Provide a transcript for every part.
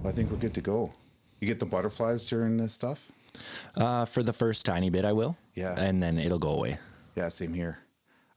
Well, I think we're good to go. You get the butterflies during this stuff? For the first tiny bit, I will. Yeah. And then it'll go away. Yeah, same here.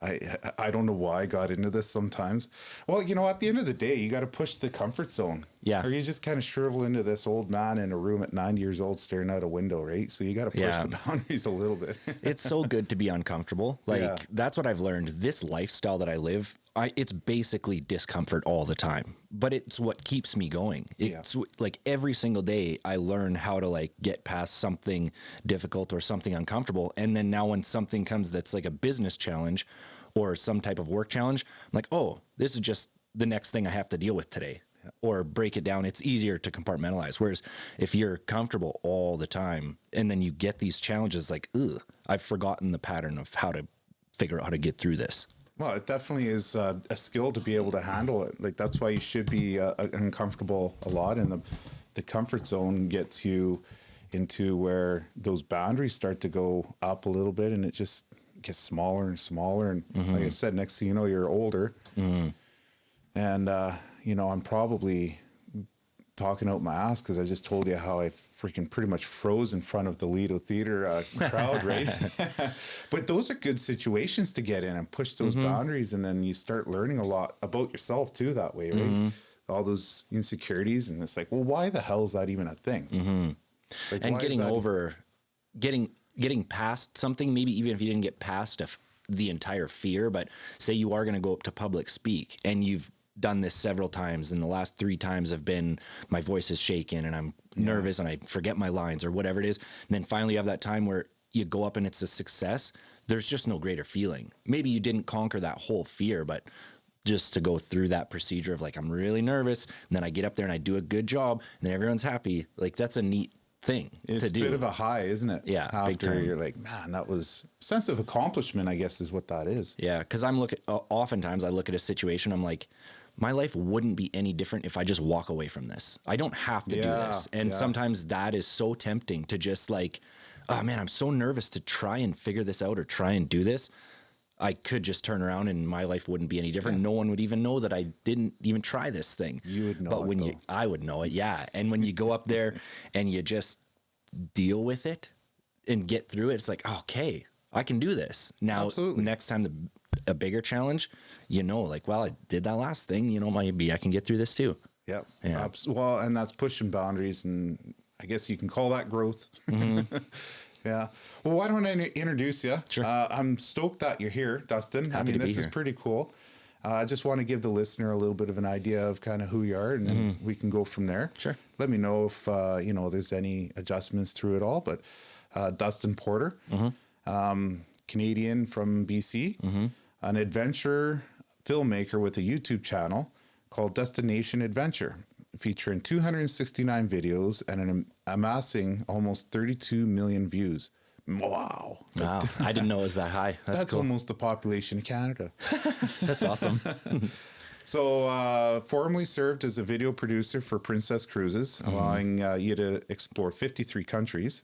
I don't know why I got into this sometimes. Well, you know, at the end of the day, you got to push the comfort zone. Yeah. Or you just kind of shrivel into this old man in a room at 9 years old staring out a window, right? So you got to push the boundaries a little bit. It's so good to be uncomfortable. Like, that's what I've learned. This lifestyle that I live, it's basically discomfort all the time, but it's what keeps me going. It's like every single day I learn how to like get past something difficult or something uncomfortable. And then now when something comes that's like a business challenge or some type of work challenge, I'm like, oh, this is just the next thing I have to deal with today. Or break it down. It's easier to compartmentalize. Whereas if you're comfortable all the time and then you get these challenges like, ugh, I've forgotten the pattern of how to figure out how to get through this. Well, it definitely is a skill to be able to handle it. Like, that's why you should be uncomfortable a lot. And the comfort zone gets you into where those boundaries start to go up a little bit, and it just gets smaller and smaller. And like I said, next thing you know, you're older. And, you know, I'm probably talking out my ass because I just told you how I freaking pretty much froze in front of the Lido Theater crowd, right? But those are good situations to get in and push those boundaries, and then you start learning a lot about yourself too that way, right? All those insecurities, and it's like, well, why the hell is that even a thing? Like, and getting over, getting past something, maybe even if you didn't get past the entire fear, but say you are going to go up to public speak and you've done this several times, and the last 3 times have been my voice is shaking and I'm nervous and I forget my lines or whatever it is. And then finally you have that time where you go up and it's a success. There's just no greater feeling. Maybe you didn't conquer that whole fear, but just to go through that procedure of like, I'm really nervous, and then I get up there and I do a good job and then everyone's happy. Like, that's a neat thing to do. It's a bit of a high, isn't it? Yeah. After you're like, man, that was sense of accomplishment, I guess is what that is. Yeah. Cause oftentimes I look at a situation, I'm like, my life wouldn't be any different if I just walk away from this. I don't have to do this. And sometimes that is so tempting to just like, oh man, I'm so nervous to try and figure this out or try and do this. I could just turn around and my life wouldn't be any different. No one would even know that I didn't even try this thing. You would know. But I would know it. Yeah. And when you go up there and you just deal with it and get through it, it's like, okay, I can do this. Now, next time a bigger challenge, you know, like, well, I did that last thing, you know, maybe I can get through this too. Yep. Yeah. Well, and that's pushing boundaries, and I guess you can call that growth. Yeah. Well, why don't I introduce you? Sure. I'm stoked that you're here, Dustin. Happy to be this here. is pretty cool. I just want to give the listener a little bit of an idea of kind of who you are, and then we can go from there. Sure. Let me know if, you know, there's any adjustments through it all, but Dustin Porter, Canadian from BC, an adventure filmmaker with a YouTube channel called Destination Adventure, featuring 269 videos and amassing almost 32 million views. Wow. I didn't know it was that high. That's cool. Almost the population of Canada. That's awesome. So, formerly served as a video producer for Princess Cruises, allowing you to explore 53 countries.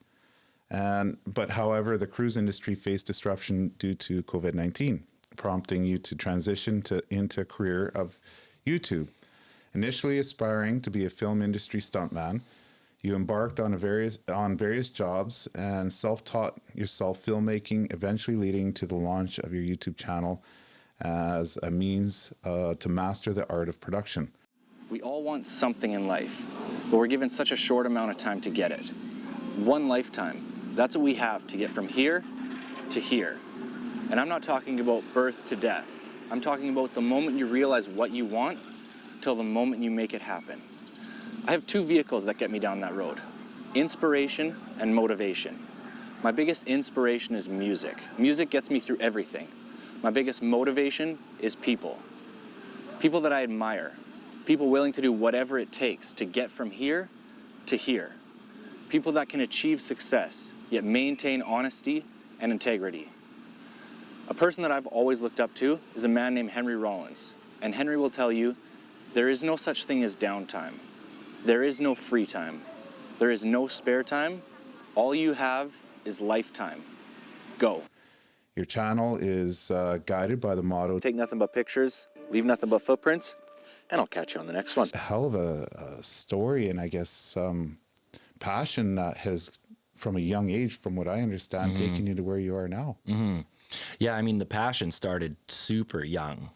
But however, the cruise industry faced disruption due to COVID-19, prompting you to transition into a career of YouTube. Initially aspiring to be a film industry stuntman, you embarked on various jobs and self-taught yourself filmmaking, eventually leading to the launch of your YouTube channel as a means to master the art of production. We all want something in life, but we're given such a short amount of time to get it. One lifetime. That's what we have to get from here to here. And I'm not talking about birth to death. I'm talking about the moment you realize what you want till the moment you make it happen. I have 2 vehicles that get me down that road: inspiration and motivation. My biggest inspiration is music. Music gets me through everything. My biggest motivation is people. People that I admire. People willing to do whatever it takes to get from here to here. People that can achieve success, yet maintain honesty and integrity. A person that I've always looked up to is a man named Henry Rollins. And Henry will tell you, there is no such thing as downtime. There is no free time. There is no spare time. All you have is lifetime. Go. Your channel is guided by the motto, Take nothing but pictures, leave nothing but footprints. and I'll catch you on the next one. A hell of a story, and I guess passion that has, from a young age, from what I understand, taken you to where you are now. Yeah, I mean, the passion started super young.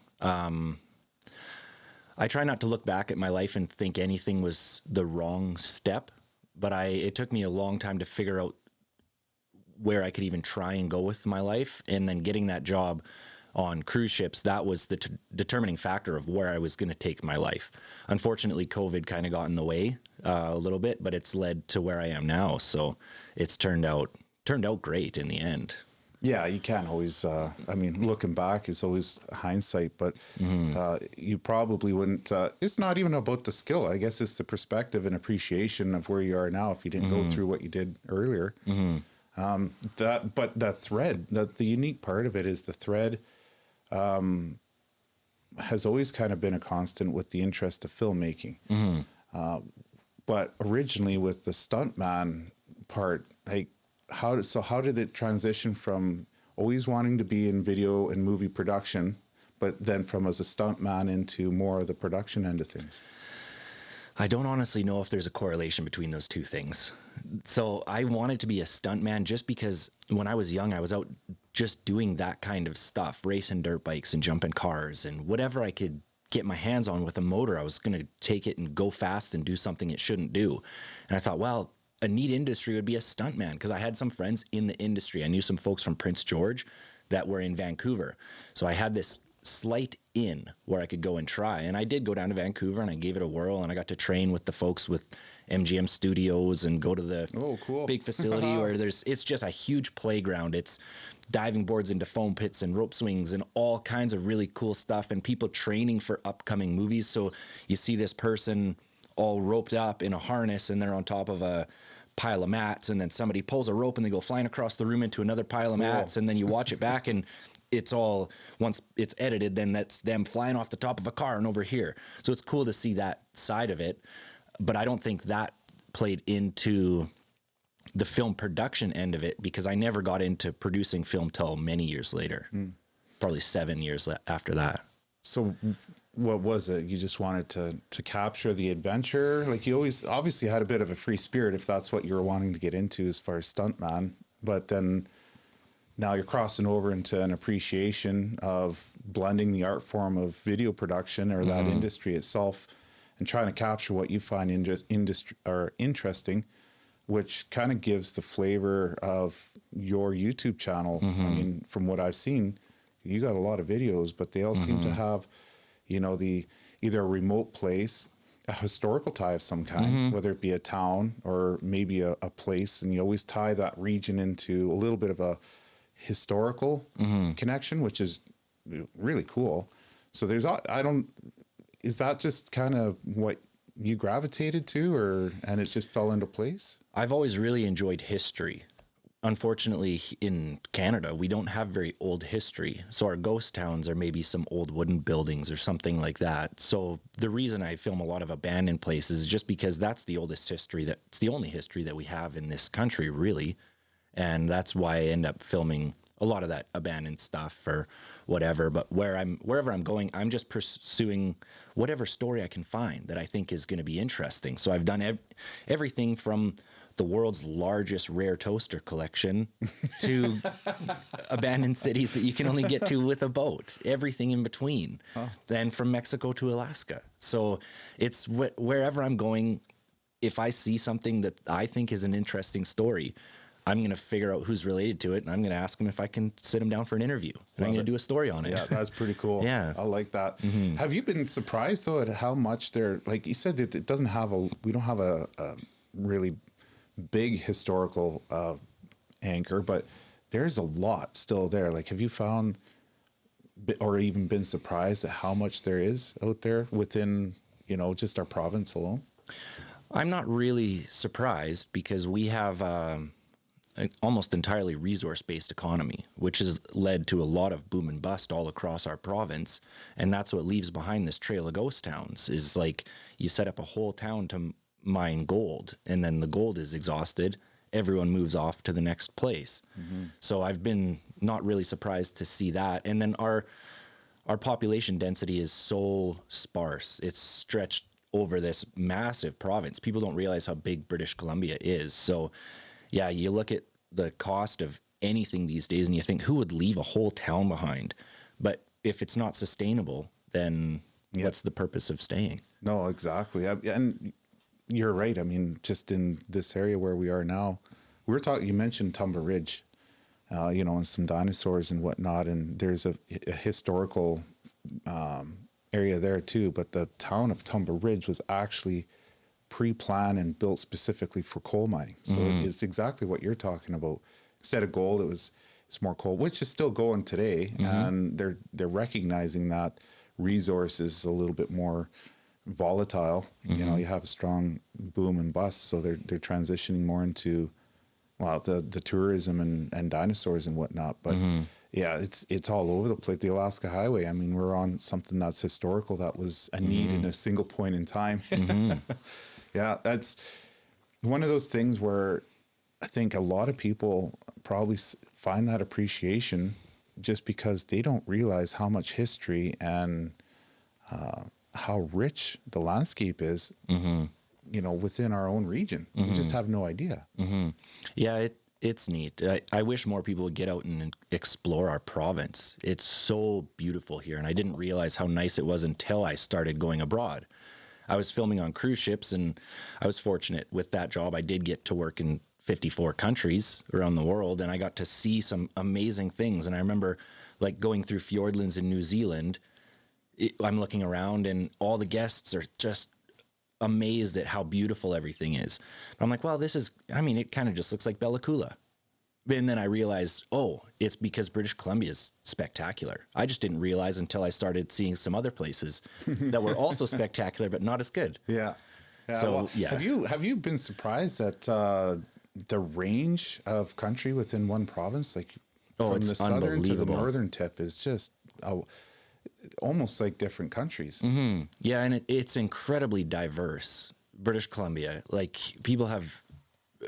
I try not to look back at my life and think anything was the wrong step, but it took me a long time to figure out where I could even try and go with my life. And then getting that job on cruise ships, that was the determining factor of where I was going to take my life. Unfortunately, COVID kind of got in the way a little bit, but it's led to where I am now. So it's turned out great in the end. Yeah, you can't always, I mean, looking back is always hindsight, but you probably wouldn't, it's not even about the skill. I guess it's the perspective and appreciation of where you are now if you didn't go through what you did earlier. But the thread, the unique part of it is the thread has always kind of been a constant with the interest of filmmaking. But originally with the Stunt-Man part, like, how did it transition from always wanting to be in video and movie production, but then from as a stuntman into more of the production end of things? I don't honestly know if there's a correlation between those two things. So I wanted to be a stuntman just because when I was young, I was out just doing that kind of stuff, racing dirt bikes and jumping cars and whatever I could get my hands on with a motor. I was going to take it and go fast and do something it shouldn't do. And I thought, well, a neat industry would be a stuntman, because I had some friends in the industry. I knew some folks from Prince George that were in Vancouver. So I had this slight in where I could go and try. And I did go down to Vancouver and I gave it a whirl, and I got to train with the folks with MGM Studios and go to the big facility where it's just a huge playground. It's diving boards into foam pits and rope swings and all kinds of really cool stuff, and people training for upcoming movies. So you see this person all roped up in a harness and they're on top of a pile of mats, and then somebody pulls a rope and they go flying across the room into another pile of mats, and then you watch it back and it's all, once it's edited, then that's them flying off the top of a car and over here. So it's cool to see that side of it, but I don't think that played into the film production end of it, because I never got into producing film till many years later, probably 7 years after that. So what was it? You just wanted to capture the adventure? Like, you always obviously had a bit of a free spirit if that's what you were wanting to get into as far as stuntman, but then now you're crossing over into an appreciation of blending the art form of video production or that industry itself and trying to capture what you find interesting, which kind of gives the flavor of your YouTube channel. I mean, from what I've seen, you got a lot of videos, but they all seem to have, you know, either a remote place, a historical tie of some kind, whether it be a town or maybe a place, and you always tie that region into a little bit of a historical connection, which is really cool. So is that just kind of what you gravitated to, and it just fell into place? I've always really enjoyed history. Unfortunately, in Canada, we don't have very old history. So our ghost towns are maybe some old wooden buildings or something like that. So the reason I film a lot of abandoned places is just because that's the oldest history, it's the only history that we have in this country, really. And that's why I end up filming a lot of that abandoned stuff or whatever. But wherever I'm going, I'm just pursuing whatever story I can find that I think is going to be interesting. So I've done everything from the world's largest rare toaster collection to abandoned cities that you can only get to with a boat, everything in between, and from Mexico to Alaska. So it's wherever I'm going, if I see something that I think is an interesting story, I'm going to figure out who's related to it, and I'm going to ask them if I can sit them down for an interview. And I'm going to do a story on it. Yeah, that's pretty cool. Yeah. I like that. Have you been surprised, though, at how much like you said, that we don't have a really big historical anchor, but there's a lot still there. Like, have you found or even been surprised at how much there is out there within, just our province alone? I'm not really surprised, because we have an almost entirely resource-based economy, which has led to a lot of boom and bust all across our province. And that's what leaves behind this trail of ghost towns, is like you set up a whole town to mine gold, and then the gold is exhausted, everyone moves off to the next place. So I've been not really surprised to see that. And then our our population density is so sparse. It's stretched over this massive province. People don't realize how big British Columbia is. So yeah, you look at the cost of anything these days and you think, who would leave a whole town behind? But if it's not sustainable, then what's the purpose of staying? No, exactly. And you're right. I mean, just in this area where we are now, you mentioned Tumba Ridge, and some dinosaurs and whatnot. And there's a historical area there too. But the town of Tumba Ridge was actually pre-planned and built specifically for coal mining. So it's exactly what you're talking about. Instead of gold, it's more coal, which is still going today. And they're recognizing that resource is a little bit more volatile. You have a strong boom and bust. So they're transitioning more into, the tourism and dinosaurs and whatnot. But yeah, it's all over the place. The Alaska Highway, I mean, we're on something that's historical. That was a need in a single point in time. Yeah, that's one of those things where I think a lot of people probably find that appreciation just because they don't realize how much history and how rich the landscape is, within our own region. We just have no idea. Yeah, it's neat. I wish more people would get out and explore our province. It's so beautiful here, and I didn't realize how nice it was until I started going abroad. I was filming on cruise ships, and I was fortunate with that job. I did get to work in 54 countries around the world, and I got to see some amazing things. And I remember like going through Fjordlands in New Zealand. I'm looking around and all the guests are just amazed at how beautiful everything is. But I'm like, well, it kind of just looks like Bella Coola. And then I realized, it's because British Columbia is spectacular. I just didn't realize until I started seeing some other places that were also spectacular, but not as good. Yeah. So, Have you been surprised at the range of country within one province? Like from the southern to the northern tip is just almost like different countries. Yeah, and it's incredibly diverse. British Columbia, like people have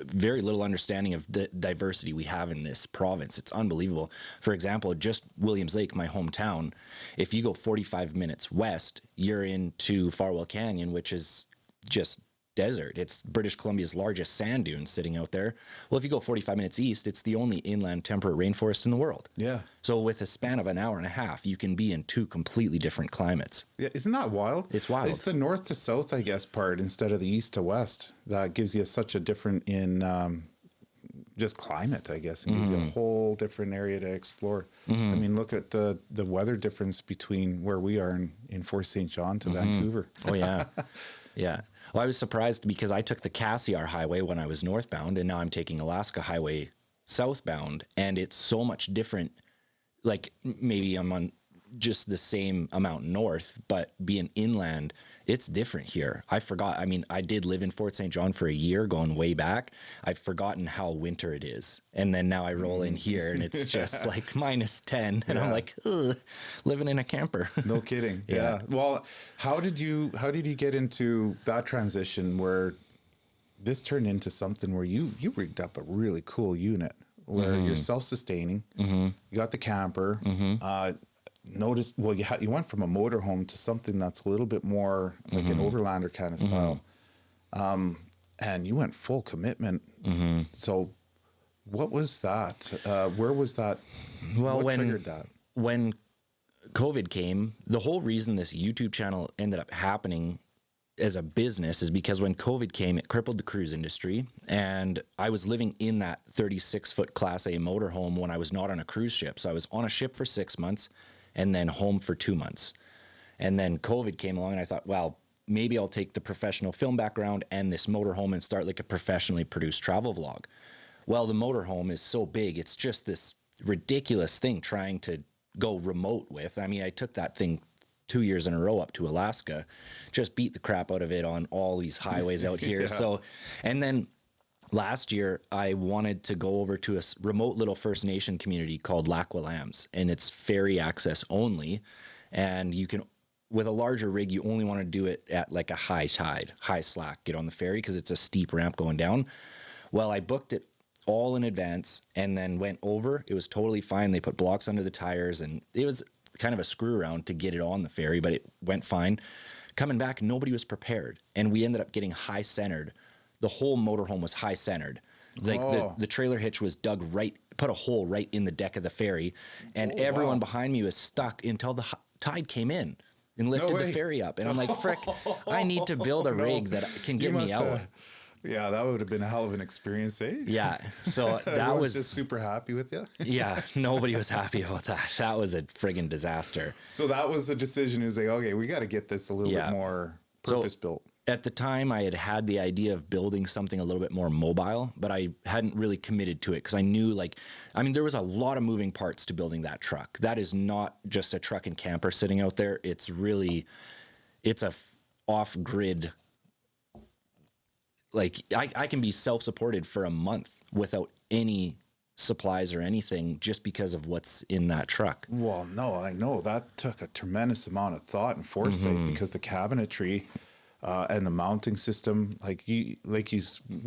very little understanding of the diversity we have in this province. It's unbelievable. For example, just Williams Lake, my hometown, if you go 45 minutes west, you're into Farwell Canyon, which is just desert. It's British Columbia's largest sand dune sitting out there. Well, if you go 45 minutes east, it's the only inland temperate rainforest in the world. Yeah. So with a span of an hour and a half, you can be in two completely different climates. Yeah, isn't that wild? It's wild. It's the north to south, I guess, part instead of the east to west. That gives you such a different just climate, I guess. It gives you a whole different area to explore. I mean, look at the weather difference between where we are in Fort St. John to Vancouver. Oh, yeah. Yeah. Well, I was surprised because I took the Cassiar Highway when I was northbound, and now I'm taking Alaska Highway southbound, and it's so much different. Like maybe I'm on just the same amount north, but being inland, it's different here. I forgot. I mean, I did live in Fort St. John for a year going way back. I've forgotten how winter it is. And then now I roll in here and it's just like -10. And I'm like, ugh, living in a camper. No kidding. Yeah. Well, how did you get into that transition where this turned into something where you rigged up a really cool unit where you're self-sustaining, you got the camper, you went from a motorhome to something that's a little bit more like an overlander kind of style, and you went full commitment. So what was that? Where was that? Well, what triggered that? When COVID came, the whole reason this YouTube channel ended up happening as a business is because when COVID came, it crippled the cruise industry. And I was living in that 36-foot Class A motorhome when I was not on a cruise ship. So I was on a ship for 6 months and then home for 2 months. And then COVID came along and I thought, well, maybe I'll take the professional film background and this motorhome and start like a professionally produced travel vlog. Well, the motorhome is so big. It's just this ridiculous thing trying to go remote with. I mean, I took that thing 2 years in a row up to Alaska, just beat the crap out of it on all these highways out here. So, and then last year I wanted to go over to a remote little First Nation community called Lac-Willam's, and it's ferry access only. And you can, with a larger rig, you only want to do it at like a high tide, high slack, get on the ferry because it's a steep ramp going down. Well, I booked it all in advance and then went over. It was totally fine. They put blocks under the tires and it was kind of a screw around to get it on the ferry, but it went fine. Coming back, nobody was prepared, and we ended up getting high centered. The whole motorhome was high centered. Like the trailer hitch was dug right, put a hole right in the deck of the ferry, and everyone behind me was stuck until the tide came in and lifted the ferry up. And I'm like, frick, I need to build a rig that can get me out. Yeah, that would have been a hell of an experience, eh? Yeah, so that was just super happy with you. Yeah, nobody was happy about that. That was a friggin' disaster. So that was the decision. Is like, okay, we got to get this a little bit more purpose built. At the time, I had the idea of building something a little bit more mobile, but I hadn't really committed to it because I knew, there was a lot of moving parts to building that truck. That is not just a truck and camper sitting out there. It's a off-grid. Like I can be self-supported for a month without any supplies or anything just because of what's in that truck. Well, no, I know that took a tremendous amount of thought and foresight because the cabinetry and the mounting system, we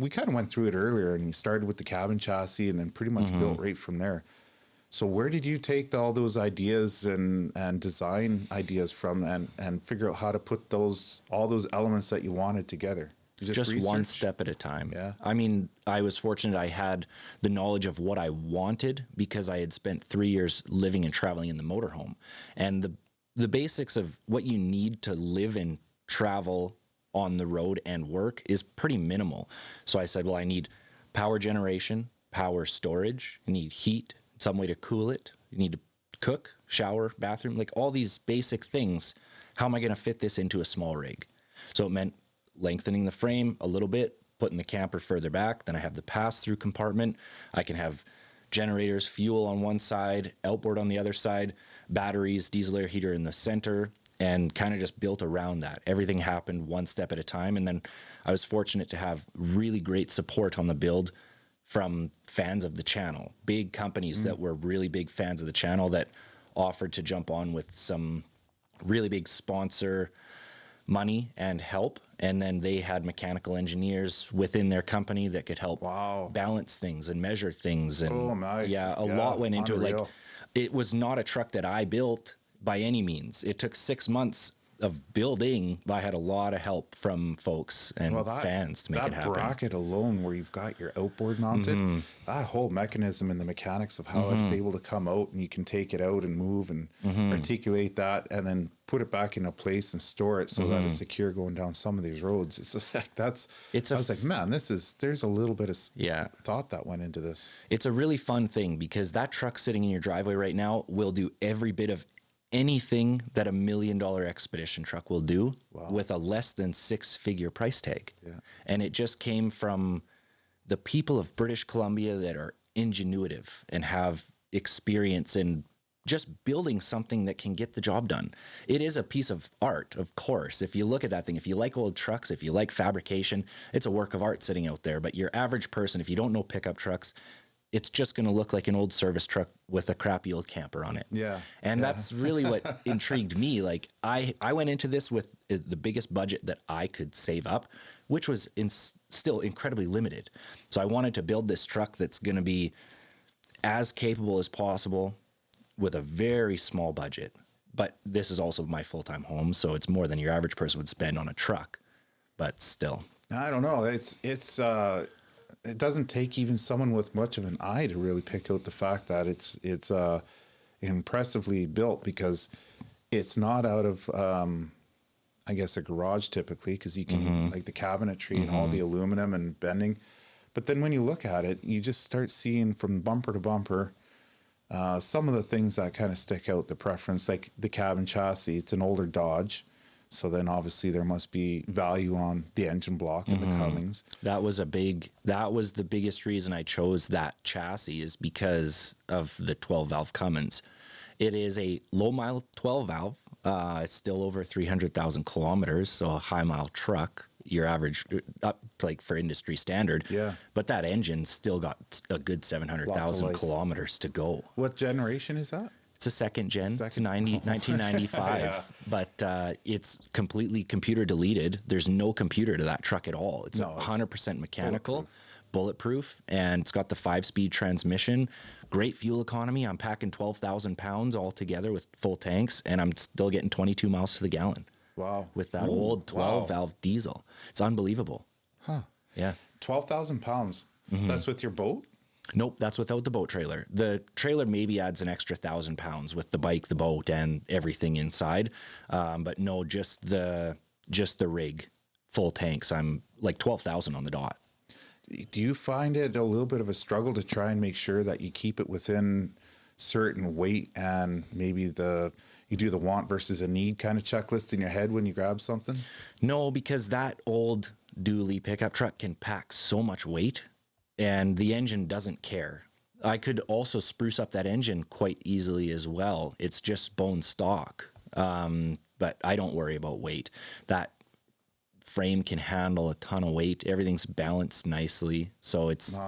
kind of went through it earlier, and you started with the cabin chassis and then pretty much built right from there. So where did you take all those ideas and design ideas from and figure out how to put all those elements that you wanted together? Just one step at a time. Yeah. I mean, I was fortunate I had the knowledge of what I wanted because I had spent 3 years living and traveling in the motorhome. And the basics of what you need to live and travel on the road and work is pretty minimal. So I said, well, I need power generation, power storage, I need heat, some way to cool it, you need to cook, shower, bathroom, like all these basic things. How am I going to fit this into a small rig? So it meant lengthening the frame a little bit, putting the camper further back. Then I have the pass-through compartment. I can have generators, fuel on one side, outboard on the other side, batteries, diesel air heater in the center, and kind of just built around that. Everything happened one step at a time. And then I was fortunate to have really great support on the build from fans of the channel, big companies that were really big fans of the channel that offered to jump on with some really big sponsor money and help. And then they had mechanical engineers within their company that could help balance things and measure things. And a lot went into it. Like, it was not a truck that I built by any means. It took 6 months of building, but I had a lot of help from folks and fans to make it happen. That bracket alone, where you've got your outboard mounted, that whole mechanism and the mechanics of how it's able to come out, and you can take it out and move and articulate that, and then put it back into place and store it so that it's secure going down some of these roads. It's like I was like, man, there's a little bit of thought that went into this. It's a really fun thing because that truck sitting in your driveway right now will do every bit of anything that $1 million expedition truck will do with a less than 6-figure price tag. Yeah. And it just came from the people of British Columbia that are ingenuitive and have experience in just building something that can get the job done. It is a piece of art, of course. If you look at that thing, if you like old trucks, if you like fabrication, it's a work of art sitting out there. But your average person, if you don't know pickup trucks, it's just going to look like an old service truck with a crappy old camper on it. Yeah. And that's really what intrigued me. Like I went into this with the biggest budget that I could save up, which was still incredibly limited. So I wanted to build this truck that's going to be as capable as possible with a very small budget. But this is also my full-time home, so it's more than your average person would spend on a truck. But still. I don't know. It doesn't take even someone with much of an eye to really pick out the fact that it's impressively built, because it's not out of, I guess, a garage typically, because you can like the cabinetry and all the aluminum and bending. But then when you look at it, you just start seeing from bumper to bumper some of the things that kind of stick out the preference, like the cabin chassis. It's an older Dodge. So then obviously there must be value on the engine block and the couplings. That was the biggest reason I chose that chassis, is because of the 12-valve Cummins. It is a low-mile 12-valve. It's still over 300,000 kilometers, so a high-mile truck, your average, up to like for industry standard. Yeah. But that engine still got a good 700,000 kilometers to go. What generation is that? It's a second gen. It's 1995, but it's completely computer deleted. There's no computer to that truck at all. It's 100% mechanical, bulletproof, and it's got the 5-speed transmission, great fuel economy. I'm packing 12,000 pounds all together with full tanks, and I'm still getting 22 miles to the gallon. Wow. With that old 12 valve diesel. It's unbelievable. Huh. Yeah. 12,000 pounds. That's with your boat? Nope, that's without the boat trailer. The trailer maybe adds an extra 1,000 pounds with the bike, the boat, and everything inside. But no, just the rig, full tanks. I'm like 12,000 on the dot. Do you find it a little bit of a struggle to try and make sure that you keep it within certain weight, and maybe you do the want versus a need kind of checklist in your head when you grab something? No, because that old dually pickup truck can pack so much weight, and the engine doesn't care. I could also spruce up that engine quite easily as well. It's just bone stock. But I don't worry about weight. That frame can handle a ton of weight. Everything's balanced nicely. So it's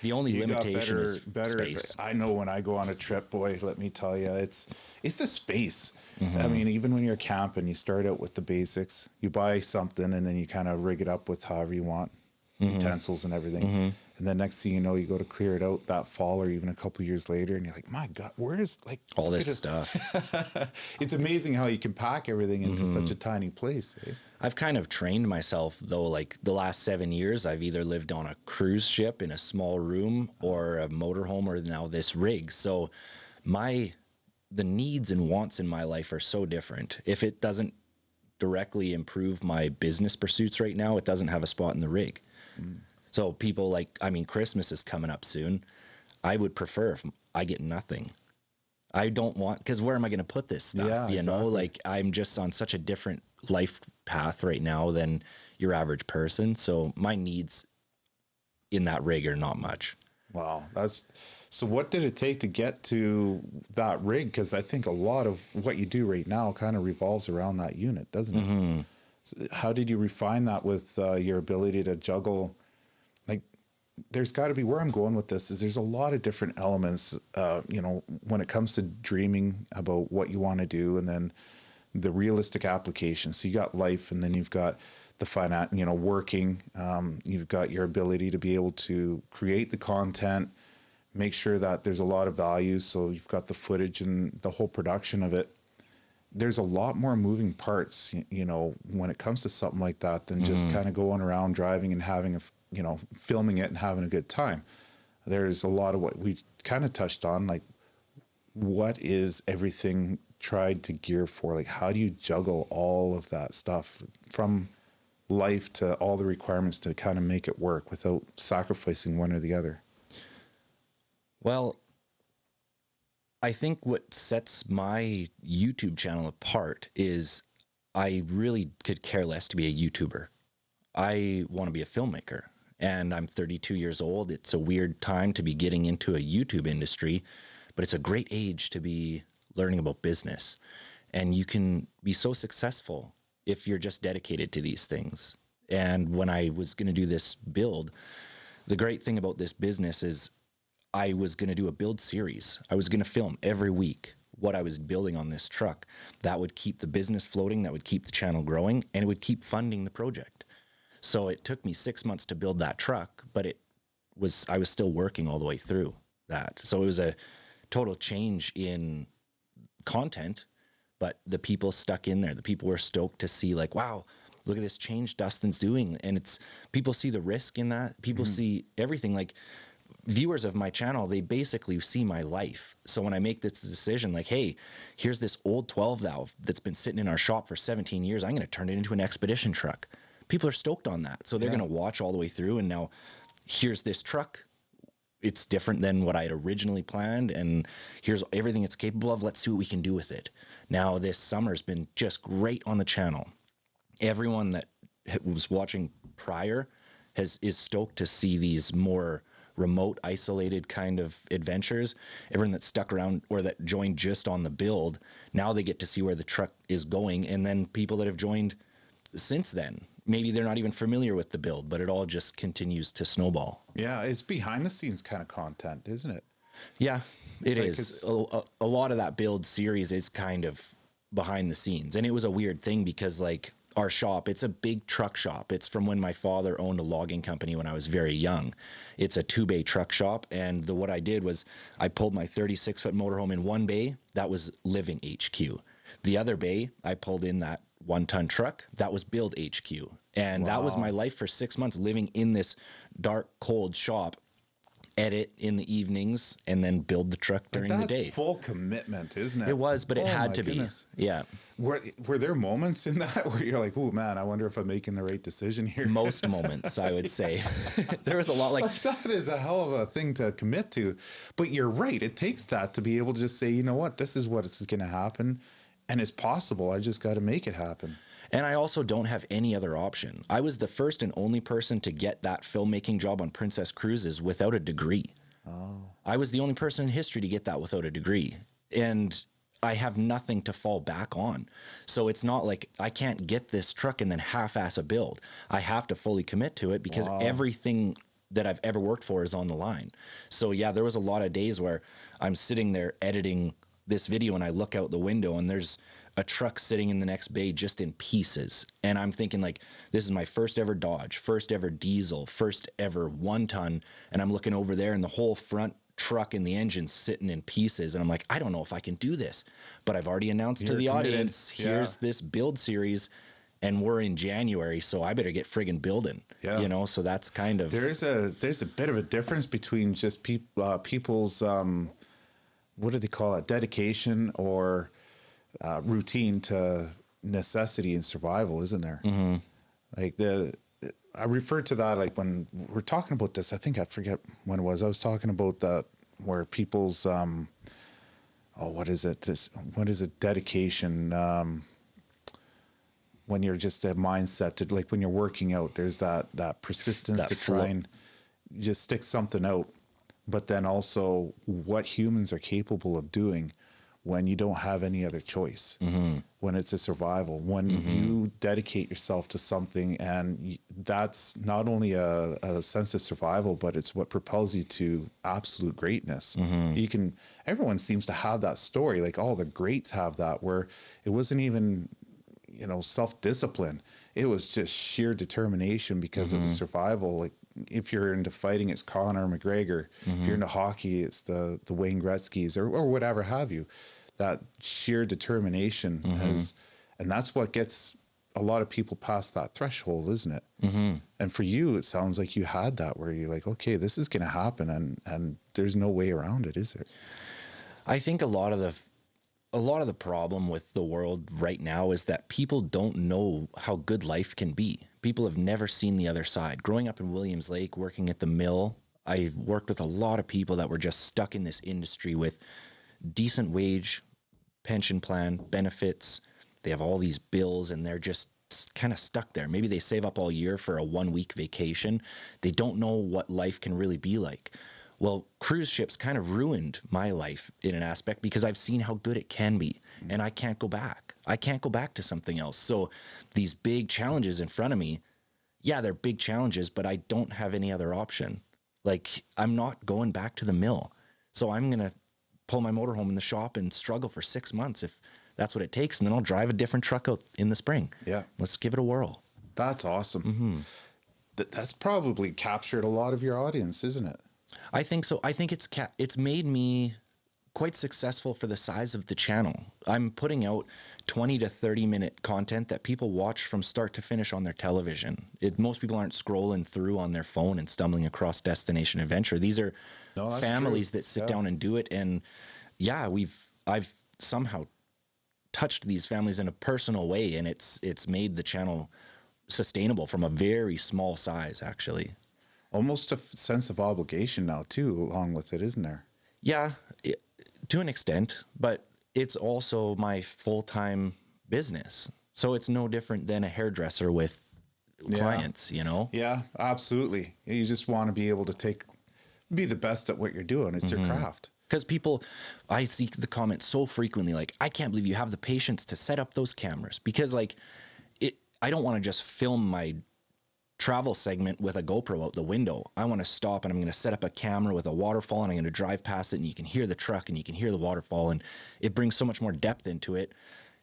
the only limitation is space. I know when I go on a trip, boy, let me tell you, it's the space. I mean, even when you're camping, you start out with the basics. You buy something and then you kind of rig it up with however you want, utensils and everything. And then next thing you know, you go to clear it out that fall or even a couple years later, and you're like, my God, where is like all this stuff? It's amazing how you can pack everything into such a tiny place. Eh? I've kind of trained myself though, like the last 7 years, I've either lived on a cruise ship in a small room or a motorhome or now this rig. So the needs and wants in my life are so different. If it doesn't directly improve my business pursuits right now, it doesn't have a spot in the rig. So people Christmas is coming up soon. I would prefer if I get nothing. I don't want, because where am I going to put this stuff? Yeah, you exactly. know, like I'm just on such a different life path right now than your average person. So my needs in that rig are not much. Wow. So what did it take to get to that rig? Because I think a lot of what you do right now kind of revolves around that unit, doesn't it? So how did you refine that with your ability to juggle? Like, there's got to be, where I'm going with this is there's a lot of different elements, when it comes to dreaming about what you want to do, and then the realistic application. So you got life, and then you've got the finance, working. You've got your ability to be able to create the content, make sure that there's a lot of value. So you've got the footage and the whole production of it. There's a lot more moving parts, when it comes to something like that than just kind of going around driving and having filming it and having a good time. There's a lot of what we kind of touched on, like what is everything tried to gear for? Like, how do you juggle all of that stuff from life to all the requirements to kind of make it work without sacrificing one or the other? Well, I think what sets my YouTube channel apart is I really could care less to be a YouTuber. I want to be a filmmaker, and I'm 32 years old. It's a weird time to be getting into a YouTube industry, but it's a great age to be learning about business. And you can be so successful if you're just dedicated to these things. And when I was going to do this build, the great thing about this business is I was going to do a build series. I was going to film every week what I was building on this truck. That would keep the business floating, that would keep the channel growing, and it would keep funding the project. So it took me 6 months to build that truck, but I was still working all the way through that. So it was a total change in content, but the people stuck in there. The people were stoked to see, like, wow, look at this change Dustin's doing. And people see the risk in that. People see everything. Like, viewers of my channel, they basically see my life. So when I make this decision, like, hey, here's this old 12 valve that's been sitting in our shop for 17 years. I'm going to turn it into an expedition truck. People are stoked on that. So they're going to watch all the way through. And now here's this truck. It's different than what I had originally planned. And here's everything it's capable of. Let's see what we can do with it. Now, this summer's been just great on the channel. Everyone that was watching prior is stoked to see these more remote, isolated kind of adventures. Everyone that stuck around or that joined just on the build, now they get to see where the truck is going. And then people that have joined since then, maybe they're not even familiar with the build, but it all just continues to snowball. Yeah, it's behind the scenes kind of content, isn't it? Yeah, it is. A lot of that build series is kind of behind the scenes. And it was a weird thing because, like, our shop. It's a big truck shop. It's from when my father owned a logging company when I was very young. It's a 2-bay truck shop. And what I did was I pulled my 36-foot motorhome in one bay. That was living HQ. The other bay, I pulled in that 1-ton truck. That was build HQ. And that was my life for 6 months, living in this dark, cold shop, edit in the evenings, and then build the truck during the day. That's full commitment, isn't it? It was, but it had to goodness. be. Yeah. Were there moments in that where you're like, oh man, I wonder if I'm making the right decision here? Most moments, I would say. There was a lot like that is a hell of a thing to commit to. But you're right. It takes that to be able to just say, you know what, this is what's going to happen. And it's possible. I just got to make it happen. And I also don't have any other option. I was the first and only person to get that filmmaking job on Princess Cruises without a degree. Oh. I was the only person in history to get that without a degree. And I have nothing to fall back on. So it's not like I can't get this truck and then half-ass a build. I have to fully commit to it because everything that I've ever worked for is on the line. So yeah, there was a lot of days where I'm sitting there editing this video and I look out the window and there's a truck sitting in the next bay just in pieces. And I'm thinking like, this is my first ever Dodge, first ever diesel, first ever 1-ton. And I'm looking over there and the whole front truck and the engine sitting in pieces. And I'm like, I don't know if I can do this, but I've already announced to the audience, here's this build series and we're in January. So I better get friggin' building, you know? So that's kind of, there's a bit of a difference between just people's, what do they call it? Dedication or routine to necessity and survival, isn't there? Mm-hmm. Like I refer to that like when we're talking about this. I think I forget when it was. I was talking about that where people's what is it? What is it? Dedication. When you're just a mindset to like when you're working out, there's that persistence to try and just stick something out. But then also what humans are capable of doing when you don't have any other choice, when it's a survival, when you dedicate yourself to something, and that's not only a sense of survival, but it's what propels you to absolute greatness. Everyone seems to have that story, like all the greats have that, where it wasn't even, self-discipline. It was just sheer determination because of the survival. Like, if you're into fighting, it's Conor McGregor. If you're into hockey, it's the Wayne Gretzky's or whatever have you. That sheer determination and that's what gets a lot of people past that threshold, isn't it? And for you, it sounds like you had that where you're like, okay, this is going to happen, and there's no way around it, is there? I think a lot of the problem with the world right now is that people don't know how good life can be. People have never seen the other side. Growing up in Williams Lake, working at the mill, I worked with a lot of people that were just stuck in this industry with decent wage, pension plan, benefits. They have all these bills and they're just kind of stuck there. Maybe they save up all year for a 1-week vacation. They don't know what life can really be like. Well, cruise ships kind of ruined my life in an aspect because I've seen how good it can be and I can't go back. I can't go back to something else. So these big challenges in front of me, yeah, they're big challenges, but I don't have any other option. Like, I'm not going back to the mill. So I'm going to pull my motorhome in the shop and struggle for 6 months if that's what it takes. And then I'll drive a different truck out in the spring. Yeah. Let's give it a whirl. That's awesome. That's probably captured a lot of your audience, isn't it? I think so. I think it's made me quite successful for the size of the channel. I'm putting out 20 to 30 minute content that people watch from start to finish on their television. Most people aren't scrolling through on their phone and stumbling across Destination Adventure. These are families that sit down and do it. And yeah, I've somehow touched these families in a personal way, and it's made the channel sustainable from a very small size, actually. Almost a sense of obligation now too, along with it, isn't there? Yeah, to an extent, but it's also my full-time business. So it's no different than a hairdresser with clients, Yeah, absolutely. You just want to be able to be the best at what you're doing. It's your craft. Because I see the comments so frequently, like, I can't believe you have the patience to set up those cameras. Because I don't want to just film my travel segment with a GoPro out the window. I want to stop and I'm going to set up a camera with a waterfall and I'm going to drive past it and you can hear the truck and you can hear the waterfall and it brings so much more depth into it.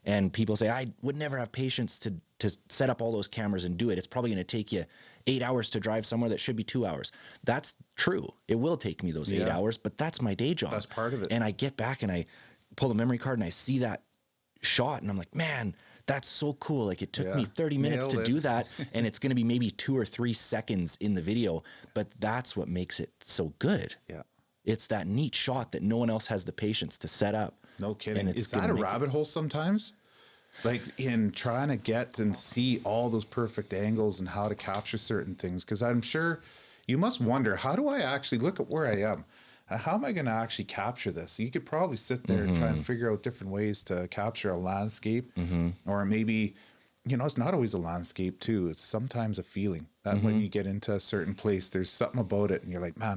And people say, I would never have patience to set up all those cameras and do it. It's probably going to take you 8 hours to drive somewhere that should be 2 hours. That's true. It will take me those 8 hours, but that's my day job. That's part of it. And I get back and I pull the memory card and I see that shot and I'm like, man, that's so cool. Like it took me 30 minutes to do that. And it's going to be maybe 2 or 3 seconds in the video, but that's what makes it so good. Yeah. It's that neat shot that no one else has the patience to set up. No kidding. And Is that a rabbit hole sometimes? Like in trying to get and see all those perfect angles and how to capture certain things? Because I'm sure you must wonder, how do I actually look at where I am? How am I going to actually capture this? You could probably sit there and try and figure out different ways to capture a landscape, or maybe, you know, it's not always a landscape too. It's sometimes a feeling that when you get into a certain place, there's something about it, and you're like, man,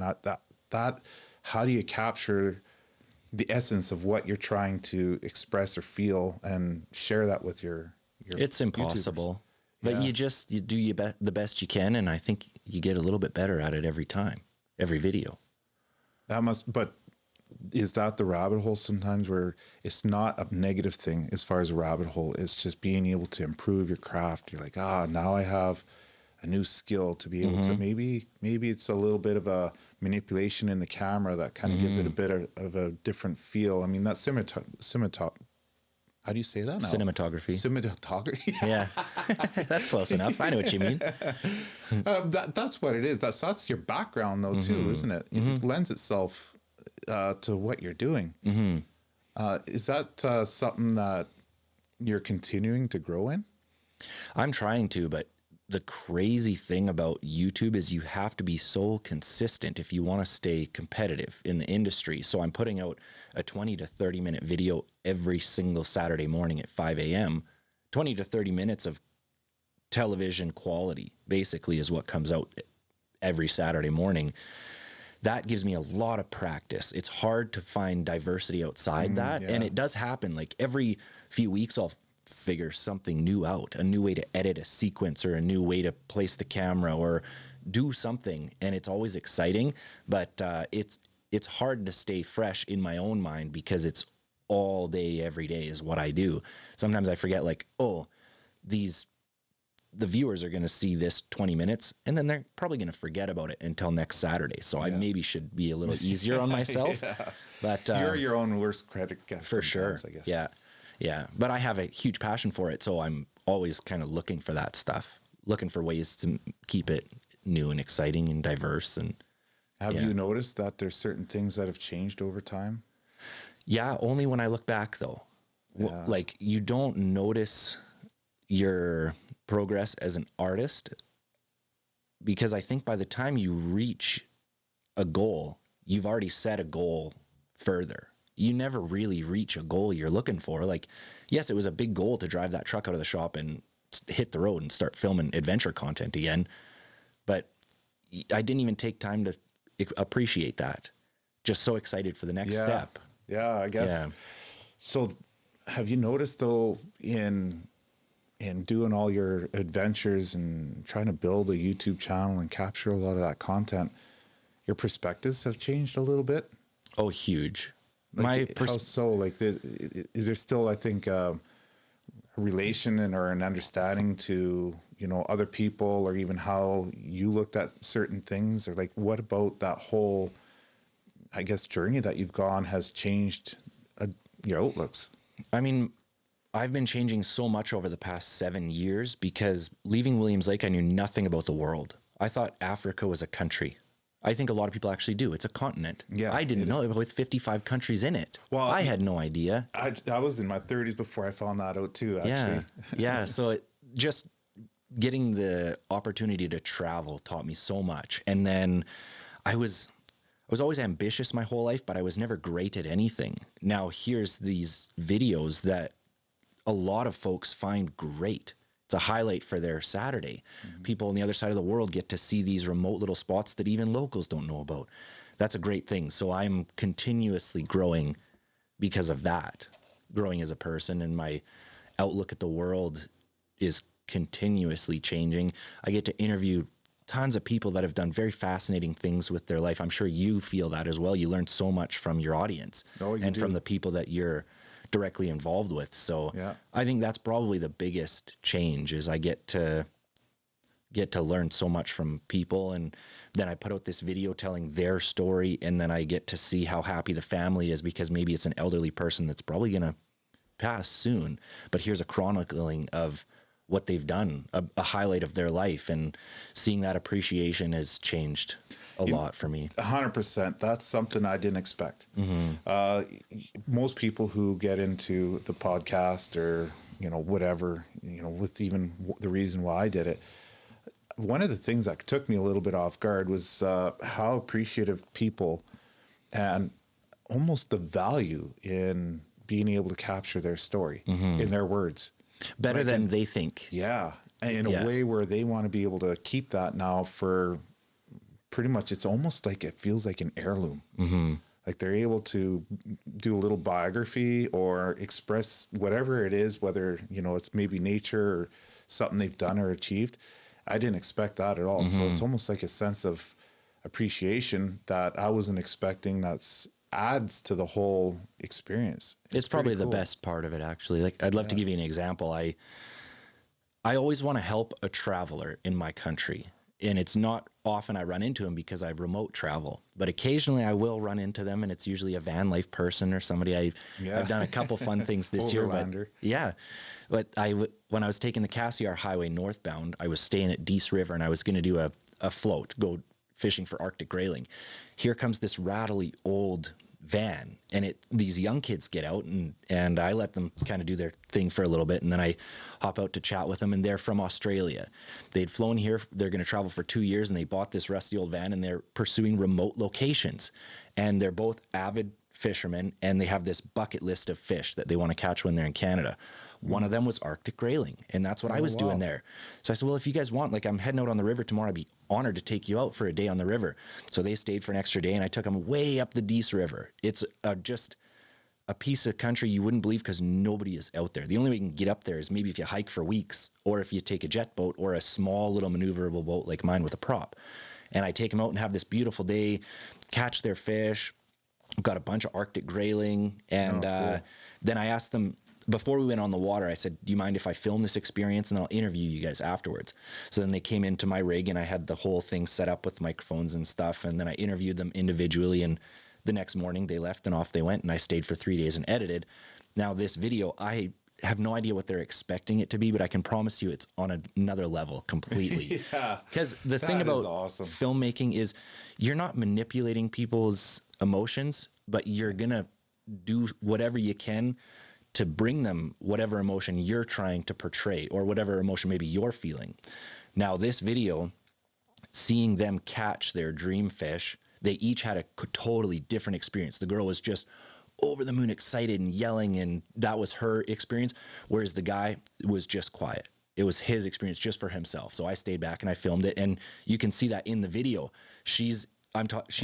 that. How do you capture the essence of what you're trying to express or feel and share that with your It's impossible, but you do the best you can, and I think you get a little bit better at it every time, every video. But is that the rabbit hole sometimes, where it's not a negative thing as far as a rabbit hole? It's just being able to improve your craft. You're like, now I have a new skill to be able to, maybe it's a little bit of a manipulation in the camera that kind of gives it a bit of a different feel. I mean, that's how do you say that now? Cinematography. Cinematography. Yeah, that's close enough. I know what you mean. That's what it is. That's your background though too, isn't it? It lends itself to what you're doing. Is that something that you're continuing to grow in? I'm trying to, but the crazy thing about YouTube is you have to be so consistent if you want to stay competitive in the industry. So I'm putting out a 20 to 30 minute video every single Saturday morning at 5 a.m. 20 to 30 minutes of television quality basically is what comes out every Saturday morning. That gives me a lot of practice. It's hard to find diversity outside that. And it does happen. Like every few weeks, I'll figure something new out, a new way to edit a sequence or a new way to place the camera or do something. And it's always exciting, but it's hard to stay fresh in my own mind because it's all day, every day is what I do. Sometimes I forget like, the viewers are going to see this 20 minutes and then they're probably going to forget about it until next Saturday. So I maybe should be a little easier on myself, but you're your own worst critic, for sure. I guess. Yeah. But I have a huge passion for it. So I'm always kind of looking for that stuff, looking for ways to keep it new and exciting and diverse. And have you noticed that there's certain things that have changed over time? Yeah. Only when I look back though, like you don't notice your progress as an artist, because I think by the time you reach a goal, you've already set a goal further. You never really reach a goal you're looking for. Like, yes, it was a big goal to drive that truck out of the shop and hit the road and start filming adventure content again. But I didn't even take time to appreciate that. Just so excited for the next step. Yeah, I guess. Yeah. So have you noticed though, in doing all your adventures and trying to build a YouTube channel and capture a lot of that content, your perspectives have changed a little bit? Oh, huge. Like, how so? Like, is there still, I think, a relation or an understanding to, you know, other people, or even how you looked at certain things? Or like, what about that whole, I guess, journey that you've gone has changed your outlooks? I mean, I've been changing so much over the past 7 years because leaving Williams Lake, I knew nothing about the world. I thought Africa was a country. I think a lot of people actually do. It's a continent. Yeah, I didn't know it with 55 countries in it. Well, I had no idea. I was in my 30s before I found that out too, actually. Yeah. So just getting the opportunity to travel taught me so much. And then I was always ambitious my whole life, but I was never great at anything. Now here's these videos that a lot of folks find great. It's a highlight for their Saturday. People on the other side of the world get to see these remote little spots that even locals don't know about. That's a great thing. So I'm continuously growing because of that, growing as a person, and my outlook at the world is continuously changing. I get to interview tons of people that have done very fascinating things with their life. I'm sure you feel that as well. You learn so much from your audience from the people that you're directly involved with. So Yeah. I think that's probably the biggest change is I get to learn so much from people, and then I put out this video telling their story, and then I get to see how happy the family is because maybe it's an elderly person that's probably going to pass soon, but here's a chronicling of what they've done, a highlight of their life, and seeing that appreciation has changed a lot for me. 100%. That's something I didn't expect. Most people who get into the podcast or, whatever, with even the reason why I did it, one of the things that took me a little bit off guard was how appreciative people and almost the value in being able to capture their story in their words. Better than they think. Yeah. In a way where they want to be able to keep that now for pretty much, it's almost like it feels like an heirloom. Like they're able to do a little biography or express whatever it is, whether, it's maybe nature or something they've done or achieved. I didn't expect that at all. So it's almost like a sense of appreciation that I wasn't expecting. That's adds to the whole experience. It's probably the best part of it, actually. Like, I'd love to give you an example. I always want to help a traveler in my country, and it's not often I run into them because I remote travel, but occasionally I will run into them, and it's usually a van life person or somebody. I've done a couple fun things this year, but when I was taking the Cassiar Highway northbound, I was staying at Dease River, and I was going to do a float, go fishing for Arctic grayling. Here comes this rattly old van, and these young kids get out, and I let them kind of do their thing for a little bit, and then I hop out to chat with them, and they're from Australia. They'd flown here. They're going to travel for 2 years, and they bought this rusty old van, and they're pursuing remote locations, and they're both avid fishermen, and they have this bucket list of fish that they want to catch when they're in Canada. One of them was Arctic grayling, and that's what I was doing there. So I said, well, if you guys want, like, I'm heading out on the river tomorrow. I'd be honored to take you out for a day on the river. So they stayed for an extra day, and I took them way up the Dease River. It's just a piece of country you wouldn't believe because nobody is out there. The only way you can get up there is maybe if you hike for weeks, or if you take a jet boat or a small little maneuverable boat like mine with a prop. And I take them out and have this beautiful day, catch their fish. Got a bunch of Arctic grayling, and cool. Then I asked them, before we went on the water, I said, do you mind if I film this experience, and then I'll interview you guys afterwards? So then they came into my rig, and I had the whole thing set up with microphones and stuff, and then I interviewed them individually, and the next morning they left and off they went, and I stayed for 3 days and edited. Now this video, I have no idea what they're expecting it to be, but I can promise you it's on another level completely. Because the thing about filmmaking is you're not manipulating people's emotions, but you're going to do whatever you can to bring them whatever emotion you're trying to portray, or whatever emotion maybe you're feeling. Now, this video, seeing them catch their dream fish, they each had a totally different experience. The girl was just over the moon excited and yelling, and that was her experience, whereas the guy was just quiet. It was his experience just for himself. So I stayed back and I filmed it, and you can see that in the video. She's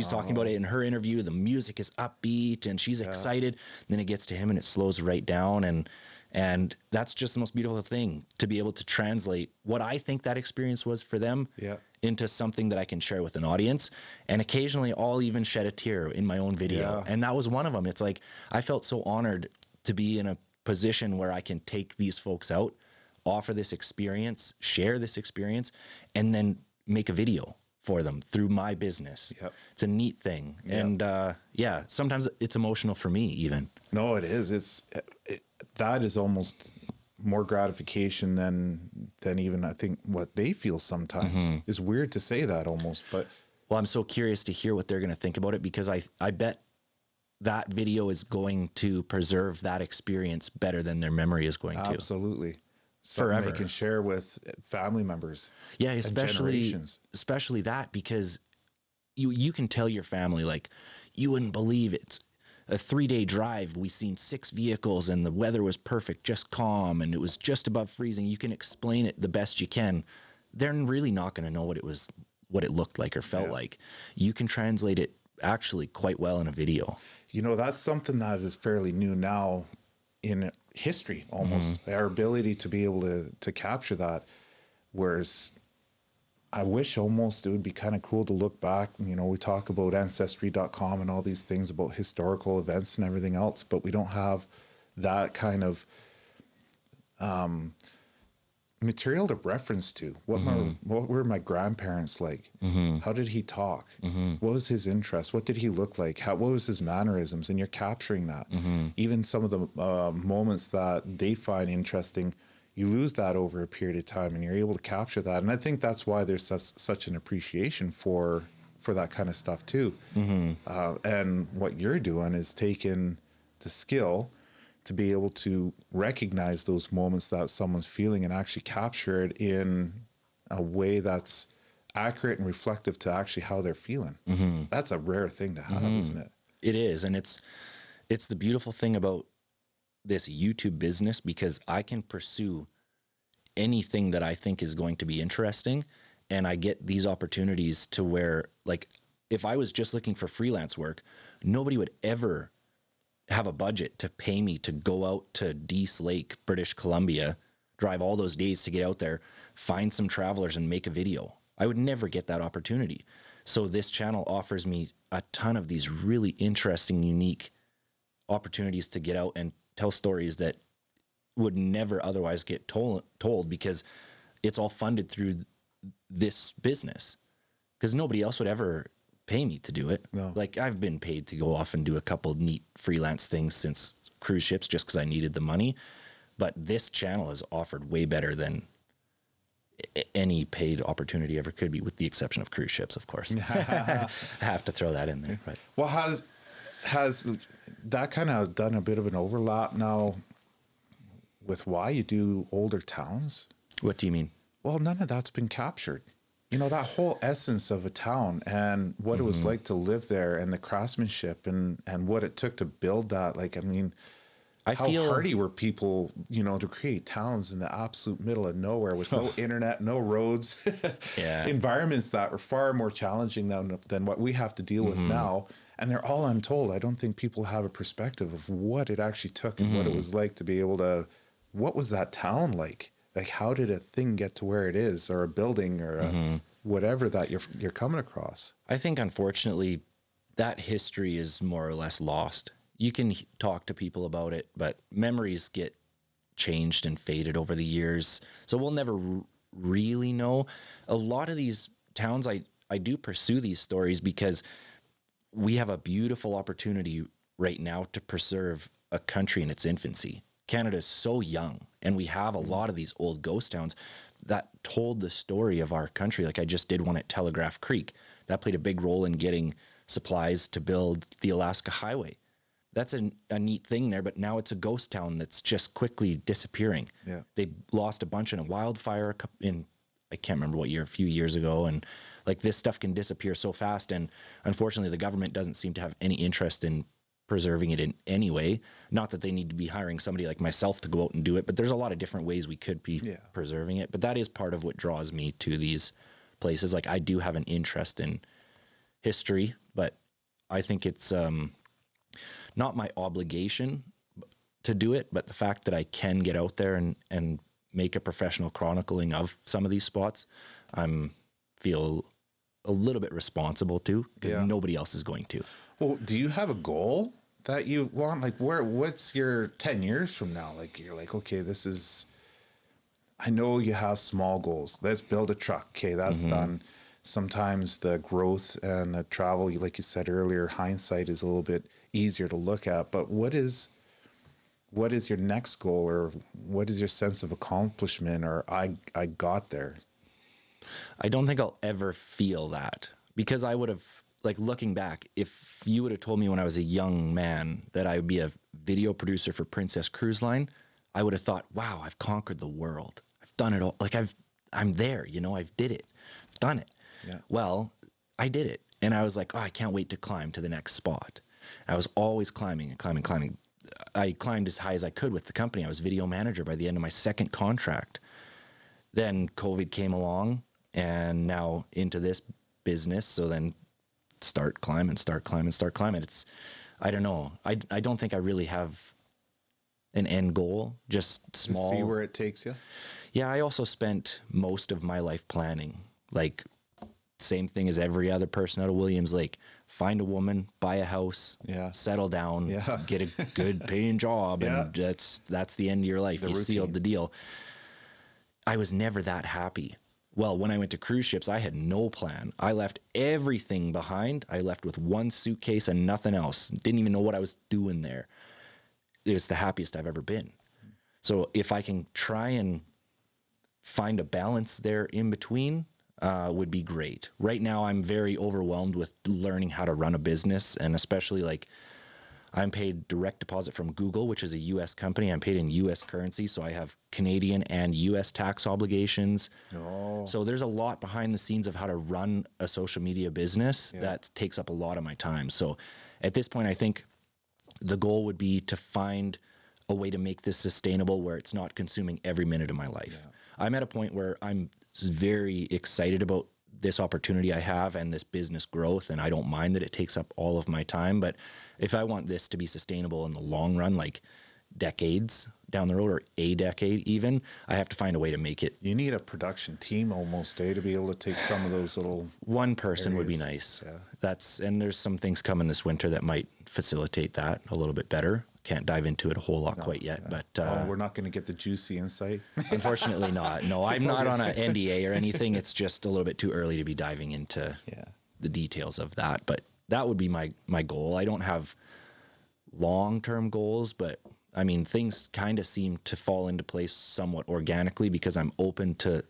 talking about it in her interview. The music is upbeat and she's excited. Then it gets to him and it slows right down. And that's just the most beautiful thing, to be able to translate what I think that experience was for them into something that I can share with an audience. And occasionally I'll even shed a tear in my own video. And that was one of them. It's like, I felt so honored to be in a position where I can take these folks out, offer this experience, share this experience, and then make a video for them through my business. It's a neat thing. And sometimes it's emotional for me even. No, it is. That is almost more gratification than even I think what they feel sometimes. It's weird to say that almost, but well, I'm so curious to hear what they're going to think about it, because I bet that video is going to preserve that experience better than their memory is going to. Absolutely. Forever. They can share with family members. Yeah, especially that, because you can tell your family, like, you wouldn't believe it. A 3-day drive, we seen 6 vehicles, and the weather was perfect, just calm, and it was just above freezing. You can explain it the best you can. They're really not going to know what it looked like or felt like. You can translate it actually quite well in a video. That's something that is fairly new now in history, almost. Our ability to be able to capture that, whereas I wish almost it would be kind of cool to look back. We talk about ancestry.com and all these things about historical events and everything else, but we don't have that kind of material to reference to. What were my grandparents like? How did he talk? What was his interest? What did he look like? What was his mannerisms? And you're capturing that. Even some of the moments that they find interesting, you lose that over a period of time, and you're able to capture that. And I think that's why there's such an appreciation for that kind of stuff too. And what you're doing is taking the skill to be able to recognize those moments that someone's feeling and actually capture it in a way that's accurate and reflective to actually how they're feeling. That's a rare thing to have, isn't it? It is. And it's the beautiful thing about this YouTube business, because I can pursue anything that I think is going to be interesting. And I get these opportunities to where, like, if I was just looking for freelance work, nobody would ever have a budget to pay me to go out to Dease Lake, British Columbia, drive all those days to get out there, find some travelers and make a video. I would never get that opportunity. So this channel offers me a ton of these really interesting, unique opportunities to get out and tell stories that would never otherwise get told, because it's all funded through this business, because nobody else would ever pay me to do it. No. Like, I've been paid to go off and do a couple neat freelance things since cruise ships, just because I needed the money. But this channel has offered way better than any paid opportunity ever could be, with the exception of cruise ships, of course. I have to throw that in there. Right. Well, has that kind of done a bit of an overlap now with why you do older towns? What do you mean? Well, none of that's been captured. You know, that whole essence of a town and what it was like to live there, and the craftsmanship and what it took to build that. Like, I mean, how hardy were people, you know, to create towns in the absolute middle of nowhere with no internet, no roads, environments that were far more challenging than what we have to deal with now. And they're all untold. I don't think people have a perspective of what it actually took and what it was like to be able to, what was that town like? Like, how did a thing get to where it is, or a building, or whatever that you're coming across? I think, unfortunately, that history is more or less lost. You can talk to people about it, but memories get changed and faded over the years. So we'll never really know. A lot of these towns, I do pursue these stories because we have a beautiful opportunity right now to preserve a country in its infancy. Canada is so young, and we have a lot of these old ghost towns that told the story of our country. Like, I just did one at Telegraph Creek. That played a big role in getting supplies to build the Alaska Highway. That's a neat thing there, but now it's a ghost town that's just quickly disappearing. Yeah. They lost a bunch in a wildfire in, I can't remember what year, a few years ago. And like, this stuff can disappear so fast. And unfortunately, the government doesn't seem to have any interest in preserving it in any way. Not that they need to be hiring somebody like myself to go out and do it, but there's a lot of different ways we could be preserving it. But that is part of what draws me to these places. Like, I do have an interest in history, but I think it's not my obligation to do it, but the fact that I can get out there and make a professional chronicling of some of these spots, feel a little bit responsible to, because nobody else is going to. Well, do you have a goal that you want? Like, what's your 10 years from now? Like, you're like, okay, this is, I know you have small goals. Let's build a truck. Okay, that's done. Sometimes the growth and the travel, like you said earlier, hindsight is a little bit easier to look at. But what is your next goal, or what is your sense of accomplishment, or I got there? I don't think I'll ever feel that, because I would have, like, looking back, if you would have told me when I was a young man that I would be a video producer for Princess Cruise Line, I would have thought, wow, I've conquered the world. I've done it all. Like, I'm there, you know, I've did it. I've done it. Yeah. Well, I did it. And I was like, oh, I can't wait to climb to the next spot. I was always climbing and climbing, climbing. I climbed as high as I could with the company. I was video manager by the end of my second contract. Then COVID came along, and now into this business. So then start climbing. It's, I don't know. I don't think I really have an end goal, just small. To see where it takes you? Yeah, I also spent most of my life planning. Like, same thing as every other person out of Williams Lake. find a woman, buy a house, settle down, get a good paying job, and that's the end of your life. You sealed the deal. I was never that happy. Well, when I went to cruise ships, I had no plan. I left everything behind. I left with one suitcase and nothing else. Didn't even know what I was doing there. It was the happiest I've ever been. So if I can try and find a balance there in between, would be great. Right now, I'm very overwhelmed with learning how to run a business, and especially like I'm paid direct deposit from Google, which is a U.S. company. I'm paid in U.S. currency, so I have Canadian and U.S. tax obligations. Oh. So there's a lot behind the scenes of how to run a social media business that takes up a lot of my time. So at this point, I think the goal would be to find a way to make this sustainable where it's not consuming every minute of my life. Yeah. I'm at a point where I'm very excited about this opportunity I have and this business growth, and I don't mind that it takes up all of my time. But if I want this to be sustainable in the long run, like decades down the road or a decade even, I have to find a way to make it. You need a production team almost, to be able to take some of those little one person areas. Would be nice. Yeah. And there's some things coming this winter that might facilitate that a little bit better. Can't dive into it a whole lot quite yet, but we're not going to get the juicy insight. Unfortunately not. No, I'm not on an NDA or anything. It's just a little bit too early to be diving into the details of that. But that would be my goal. I don't have long-term goals, but I mean, things kind of seem to fall into place somewhat organically because I'm open to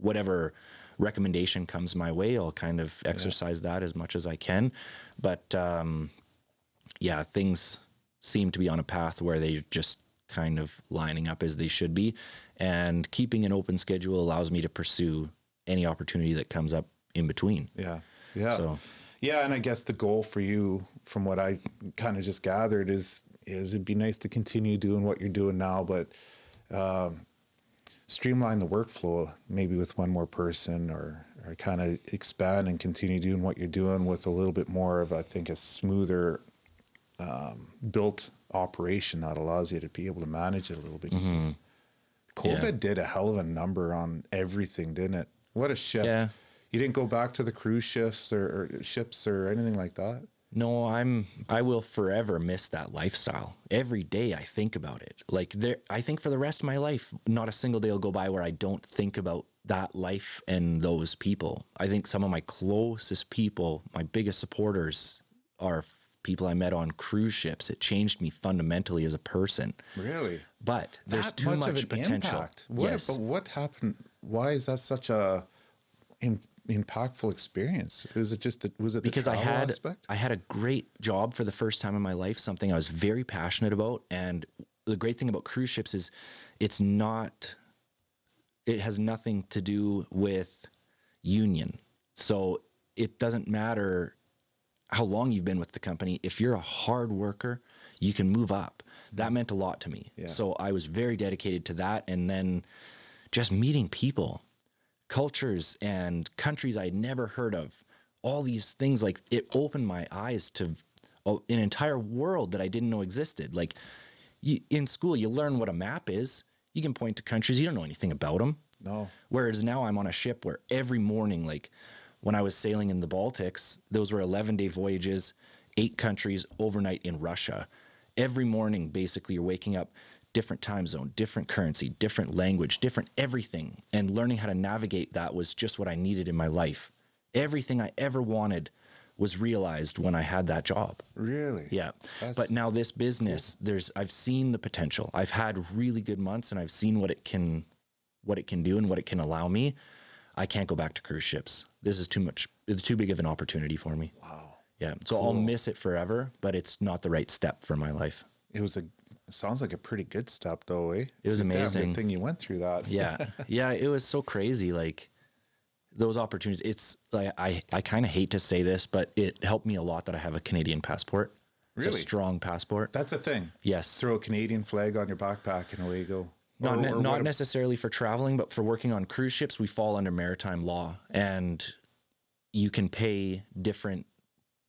whatever recommendation comes my way. I'll kind of exercise that as much as I can. But things seem to be on a path where they're just kind of lining up as they should be. And keeping an open schedule allows me to pursue any opportunity that comes up in between. Yeah. Yeah. So, and I guess the goal for you, from what I kind of just gathered, is it'd be nice to continue doing what you're doing now, but streamline the workflow maybe with one more person, or kind of expand and continue doing what you're doing with a little bit more of, I think, a smoother built operation that allows you to be able to manage it a little bit easier. COVID did a hell of a number on everything, didn't it? What a shift. Yeah. You didn't go back to the cruise ships or ships or anything like that? No, I will forever miss that lifestyle. Every day I think about it. Like I think for the rest of my life, not a single day will go by where I don't think about that life and those people. I think some of my closest people, my biggest supporters, are people I met on cruise ships. It changed me fundamentally as a person. Really? But there's too much potential. Impact. What happened? Why is that such a impactful experience? Was it because the travel aspect? I had a great job for the first time in my life, something I was very passionate about. And the great thing about cruise ships is it has nothing to do with union. So it doesn't matter how long you've been with the company. If you're a hard worker, you can move up. That meant a lot to me. Yeah. So I was very dedicated to that. And then just meeting people, cultures and countries I'd never heard of, all these things, like it opened my eyes to an entire world that I didn't know existed. Like in school, you learn what a map is. You can point to countries. You don't know anything about them. No. Whereas now I'm on a ship where every morning, like when I was sailing in the Baltics, those were 11-day voyages, 8 countries, overnight in Russia. Every morning, basically, you're waking up, different time zone, different currency, different language, different everything. And learning how to navigate that was just what I needed in my life. Everything I ever wanted was realized when I had that job. Really? Yeah. But now this business, I've seen the potential. I've had really good months, and I've seen what it can do and what it can allow me. I can't go back to cruise ships. This is too much. It's too big of an opportunity for me. Wow. Yeah. So I'll miss it forever, but it's not the right step for my life. It sounds like a pretty good step though, eh? It was amazing. Damn good thing you went through that. Yeah. Yeah. It was so crazy. Like those opportunities, it's like, I kind of hate to say this, but it helped me a lot that I have a Canadian passport. It's really? A strong passport. That's a thing. Yes. Throw a Canadian flag on your backpack and away you go. Not necessarily for traveling, but for working on cruise ships, we fall under maritime law, and you can pay different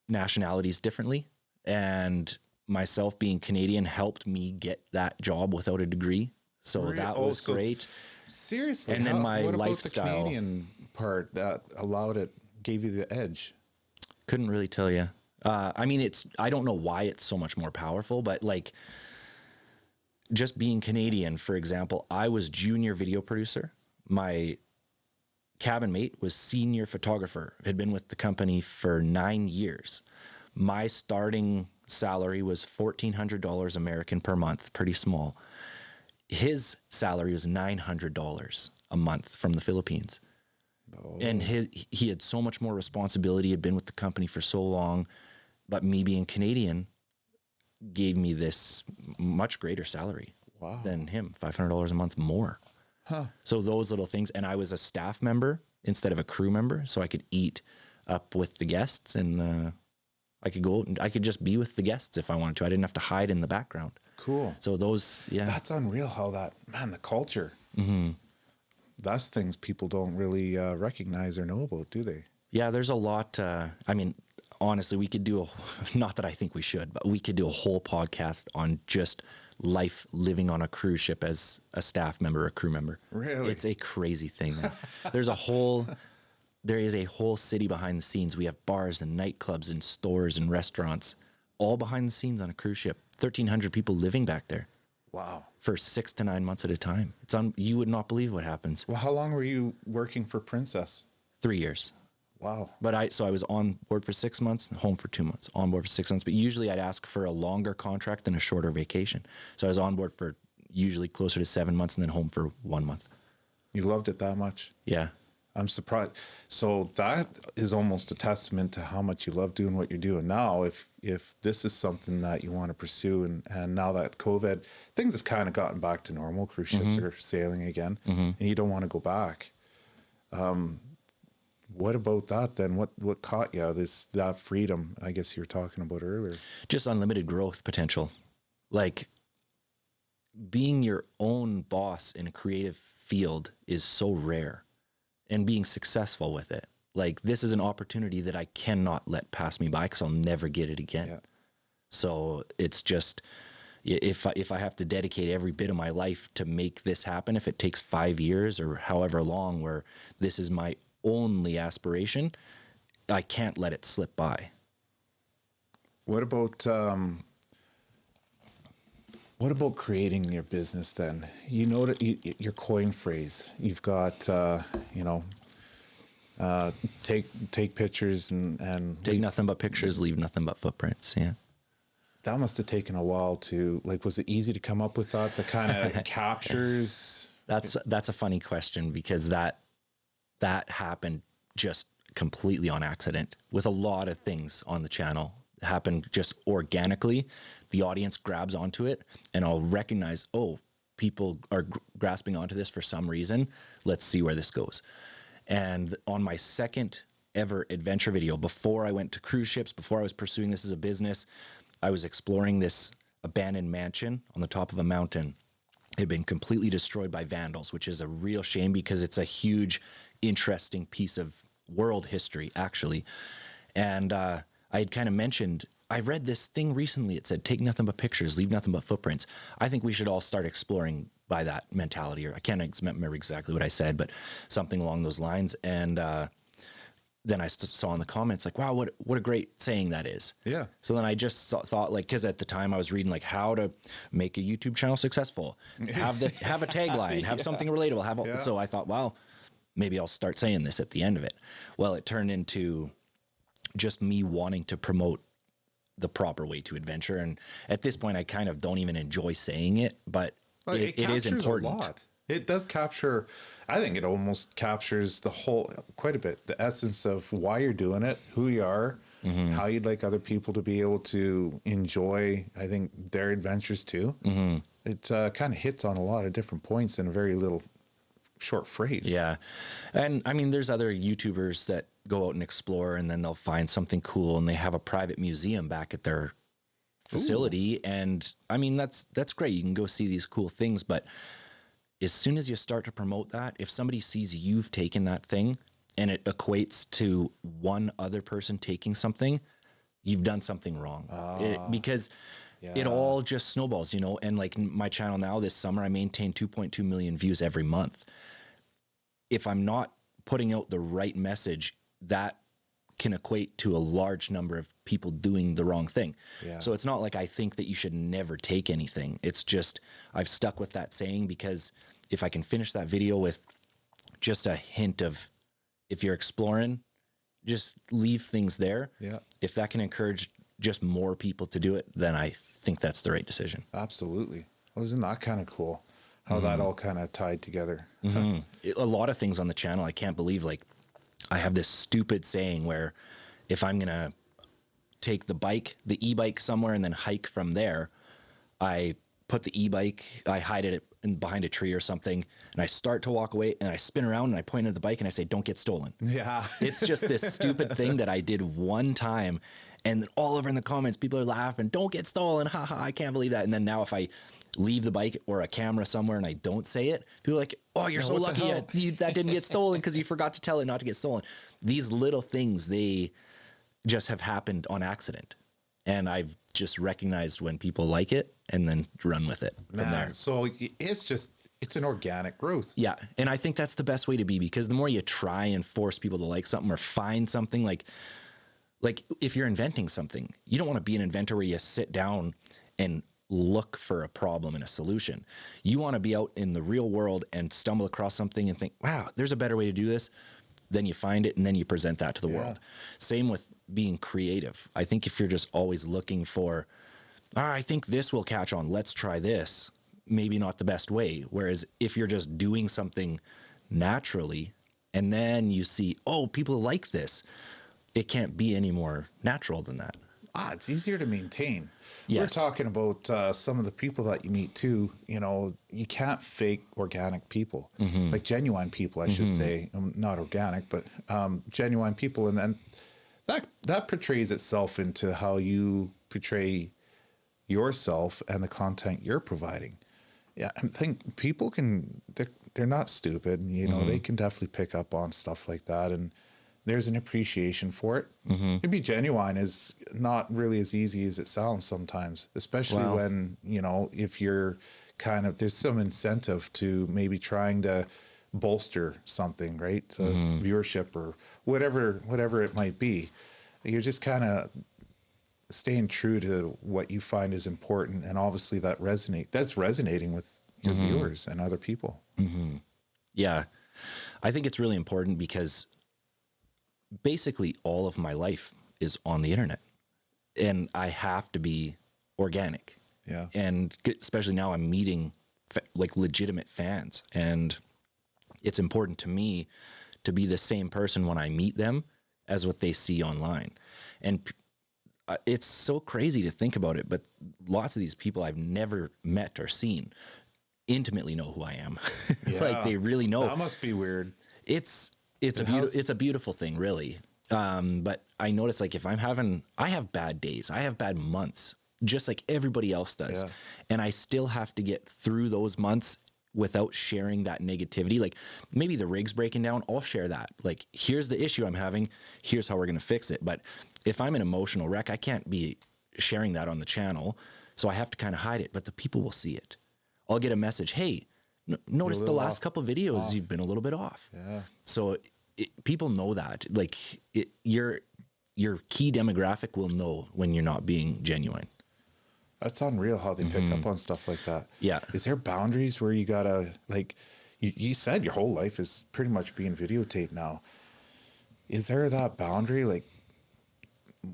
nationalities differently. And myself being Canadian helped me get that job without a degree. So that was great. Seriously. And then my what lifestyle. About the Canadian part that gave you the edge? Couldn't really tell you. I mean, I don't know why it's so much more powerful, but like just being Canadian, for example, I was junior video producer. My cabin mate was senior photographer, had been with the company for 9 years. My starting salary was $1,400 American per month, pretty small. His salary was $900 a month from the Philippines. Oh. And he had so much more responsibility, had been with the company for so long, but me being Canadian gave me this much greater salary than him, $500 a month more. Huh. So those little things, and I was a staff member instead of a crew member, so I could eat up with the guests, and I could just be with the guests if I wanted to. I didn't have to hide in the background. Cool. So those, yeah. That's unreal how the culture. Mm-hmm. That's things people don't really recognize or know about, do they? Yeah, there's a lot. I mean, honestly, we could do not that I think we should, but we could do a whole podcast on just life living on a cruise ship as a staff member, a crew member. Really? It's a crazy thing. There is a whole city behind the scenes. We have bars and nightclubs and stores and restaurants all behind the scenes on a cruise ship. 1,300 people living back there. Wow. For 6 to 9 months at a time. You would not believe what happens. Well, how long were you working for Princess? 3 years. Wow. But I was on board for 6 months, home for 2 months, on board for 6 months. But usually I'd ask for a longer contract than a shorter vacation. So I was on board for usually closer to 7 months and then home for 1 month. You loved it that much? Yeah. I'm surprised. So that is almost a testament to how much you love doing what you're doing now. If this is something that you want to pursue, and now that COVID, things have kind of gotten back to normal, cruise ships are sailing again, and you don't want to go back. What about that then? What caught you? That freedom, I guess you were talking about earlier. Just unlimited growth potential. Like being your own boss in a creative field is so rare, and being successful with it. Like this is an opportunity that I cannot let pass me by because I'll never get it again. Yeah. So it's just, if I have to dedicate every bit of my life to make this happen, if it takes 5 years or however long, where this is my only aspiration, I can't let it slip by. What about creating your business then? You know that your coin phrase, you've got, take pictures and take nothing but pictures, leave nothing but footprints. Yeah. That must have taken a while to, was it easy to come up with that? The kind of captures. That's a funny question, because that happened just completely on accident. With a lot of things on the channel, it happened just organically. The audience grabs onto it, and I'll recognize, people are grasping onto this for some reason. Let's see where this goes. And on my second ever adventure video, before I went to cruise ships, before I was pursuing this as a business, I was exploring this abandoned mansion on the top of a mountain. It had been completely destroyed by vandals, which is a real shame because it's a huge, interesting piece of world history, actually. And I had kind of mentioned, I read this thing recently. It said, take nothing but pictures, leave nothing but footprints. I think we should all start exploring by that mentality, or I can't remember exactly what I said, but something along those lines. And then I saw in the comments, like, wow, what a great saying that is. Yeah. So then I just thought, because at the time I was reading, how to make a YouTube channel successful, have a tagline, have something relatable. So I thought, wow, maybe I'll start saying this at the end of it. Well, it turned into just me wanting to promote the proper way to adventure. And at this point, I kind of don't even enjoy saying it, but it is important. A lot. It does capture, I think it almost captures quite a bit, the essence of why you're doing it, who you are, how you'd like other people to be able to enjoy, I think, their adventures too. Mm-hmm. It kind of hits on a lot of different points in a very little short phrase. Yeah. And I mean, there's other YouTubers that go out and explore, and then they'll find something cool, and they have a private museum back at their facility. Ooh. And I mean, that's great. You can go see these cool things, but as soon as you start to promote that, if somebody sees you've taken that thing and it equates to one other person taking something, you've done something wrong. Because it all just snowballs, and like my channel now this summer, I maintain 2.2 million views every month. If I'm not putting out the right message, that can equate to a large number of people doing the wrong thing. Yeah. So it's not like I think that you should never take anything. It's just I've stuck with that saying because if I can finish that video with just a hint of, if you're exploring, just leave things there. Yeah. If that can encourage just more people to do it, then I think that's the right decision. Absolutely. Well, isn't that kind of cool how that all kind of tied together? A lot of things on the channel, I can't believe, like I have this stupid saying where if I'm going to take the e-bike somewhere and then hike from there, I put the e-bike, I hide it behind a tree or something, and I start to walk away and I spin around and I point at the bike and I say, don't get stolen. Yeah. It's just this stupid thing that I did one time, and all over in the comments, people are laughing, don't get stolen. Haha, I can't believe that. And then now if I leave the bike or a camera somewhere and I don't say it, people are like, oh, you're so lucky that didn't get stolen because you forgot to tell it not to get stolen. These little things, they just have happened on accident. And I've just recognized when people like it and then run with it from there. So it's an organic growth. Yeah. And I think that's the best way to be, because the more you try and force people to like something or find something, like if you're inventing something, you don't want to be an inventor where you sit down and look for a problem and a solution. You want to be out in the real world and stumble across something and think, wow, there's a better way to do this. Then you find it and then you present that to the world. Same with being creative. I think if you're just always looking for, I think this will catch on, let's try this, maybe not the best way. Whereas if you're just doing something naturally and then you see, oh, people like this, it can't be any more natural than that. It's easier to maintain. Yes. We're talking about some of the people that you meet too. You know, you can't fake organic people, like genuine people, I should say. Not organic, but genuine people. And then that portrays itself into how you portray yourself and the content you're providing. Yeah, I think people they're not stupid. You know, they can definitely pick up on stuff like that. And there's an appreciation for it. To be genuine is not really as easy as it sounds sometimes, especially when, you know, if you're there's some incentive to maybe trying to bolster something, right? Viewership or whatever it might be. You're just kind of staying true to what you find is important. And obviously that's resonating with your viewers and other people. Yeah. I think it's really important because basically all of my life is on the internet and I have to be organic. Yeah. And especially now I'm meeting like legitimate fans, and it's important to me to be the same person when I meet them as what they see online. And it's so crazy to think about it, but lots of these people I've never met or seen intimately know who I am. Like they really know. That must be weird. It's a beautiful thing, really. But I notice, like, if I have bad days, I have bad months, just like everybody else does. Yeah. And I still have to get through those months without sharing that negativity. Like maybe the rig's breaking down, I'll share that. Like, here's the issue I'm having. Here's how we're going to fix it. But if I'm an emotional wreck, I can't be sharing that on the channel. So I have to kind of hide it, but the people will see it. I'll get a message. Hey, notice the last couple of videos, you've been a little bit off. Yeah. So people know that, like your key demographic will know when you're not being genuine. That's unreal how they pick up on stuff like that. Yeah. Is there boundaries where you gotta, like, you said your whole life is pretty much being videotaped now. Is there that boundary, like,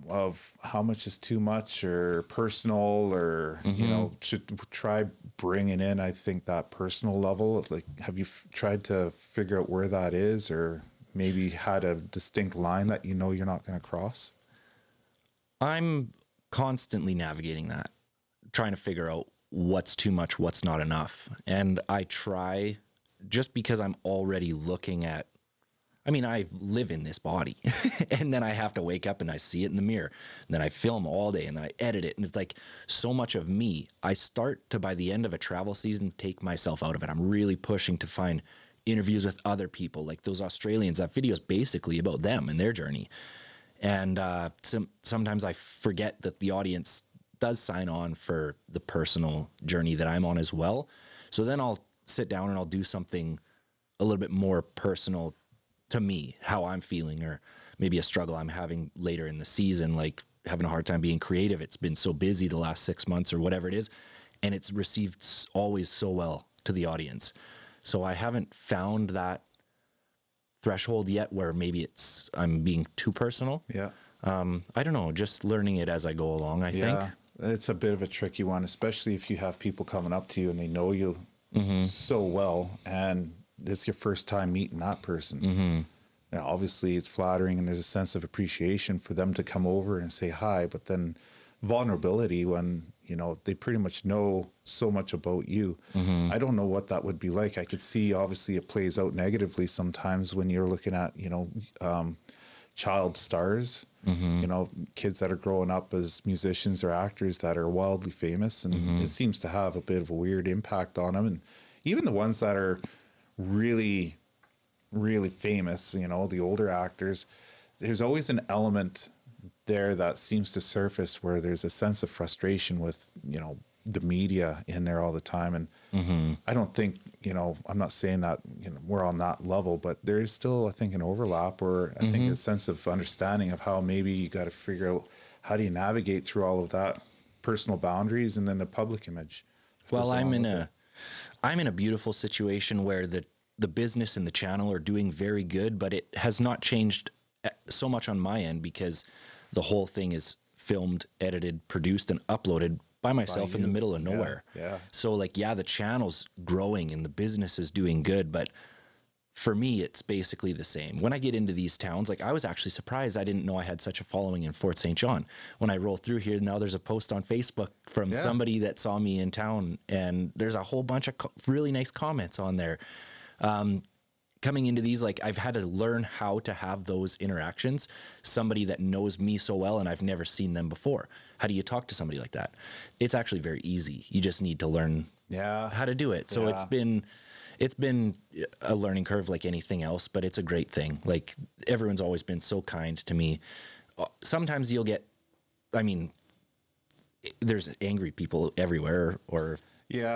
of how much is too much or personal, or, you know, should try bringing in, I think, that personal level? Like, have you tried to figure out where that is, or maybe had a distinct line that you know you're not going to cross? I'm constantly navigating that, trying to figure out what's too much, what's not enough. And I try, just because I'm already looking at, I mean, I live in this body and then I have to wake up and I see it in the mirror, and then I film all day and then I edit it. And it's like so much of me. I start to, by the end of a travel season, take myself out of it. I'm really pushing to find interviews with other people, like those Australians. That video is basically about them and their journey. And sometimes I forget that the audience does sign on for the personal journey that I'm on as well. So then I'll sit down and I'll do something a little bit more personal to me, how I'm feeling, or maybe a struggle I'm having later in the season, like having a hard time being creative. It's been so busy the last 6 months or whatever it is, and it's received always so well to the audience. So I haven't found that threshold yet where maybe I'm being too personal. Yeah. I don't know, just learning it as I go along, I think. It's a bit of a tricky one, especially if you have people coming up to you and they know you so well, and it's your first time meeting that person. Now, obviously, it's flattering and there's a sense of appreciation for them to come over and say hi, but then vulnerability when, you know, they pretty much know so much about you. I don't know what that would be like. I could see, obviously, it plays out negatively sometimes when you're looking at, you know, child stars, you know, kids that are growing up as musicians or actors that are wildly famous, and it seems to have a bit of a weird impact on them. And even the ones that are really, really famous, you know, the older actors, there's always an element there that seems to surface where there's a sense of frustration with, you know, the media in there all the time. And I don't think, you know, I'm not saying that, you know, we're on that level, but there is still, I think, an overlap, or I think a sense of understanding of how maybe you got to figure out how do you navigate through all of that personal boundaries and then the public image. Well, I'm in a beautiful situation where the business and the channel are doing very good, but it has not changed so much on my end because the whole thing is filmed, edited, produced, and uploaded by myself in the middle of nowhere. Yeah. So like, yeah, the channel's growing and the business is doing good, but for me, it's basically the same. When I get into these towns, like I was actually surprised. I didn't know I had such a following in Fort St. John. When I roll through here, now there's a post on Facebook from somebody that saw me in town, and there's a whole bunch of really nice comments on there. Coming into these, like I've had to learn how to have those interactions. Somebody that knows me so well and I've never seen them before. How do you talk to somebody like that? It's actually very easy. You just need to learn how to do it. So it's been a learning curve like anything else, but it's a great thing. Like everyone's always been so kind to me. Sometimes you'll get, I mean, there's angry people everywhere or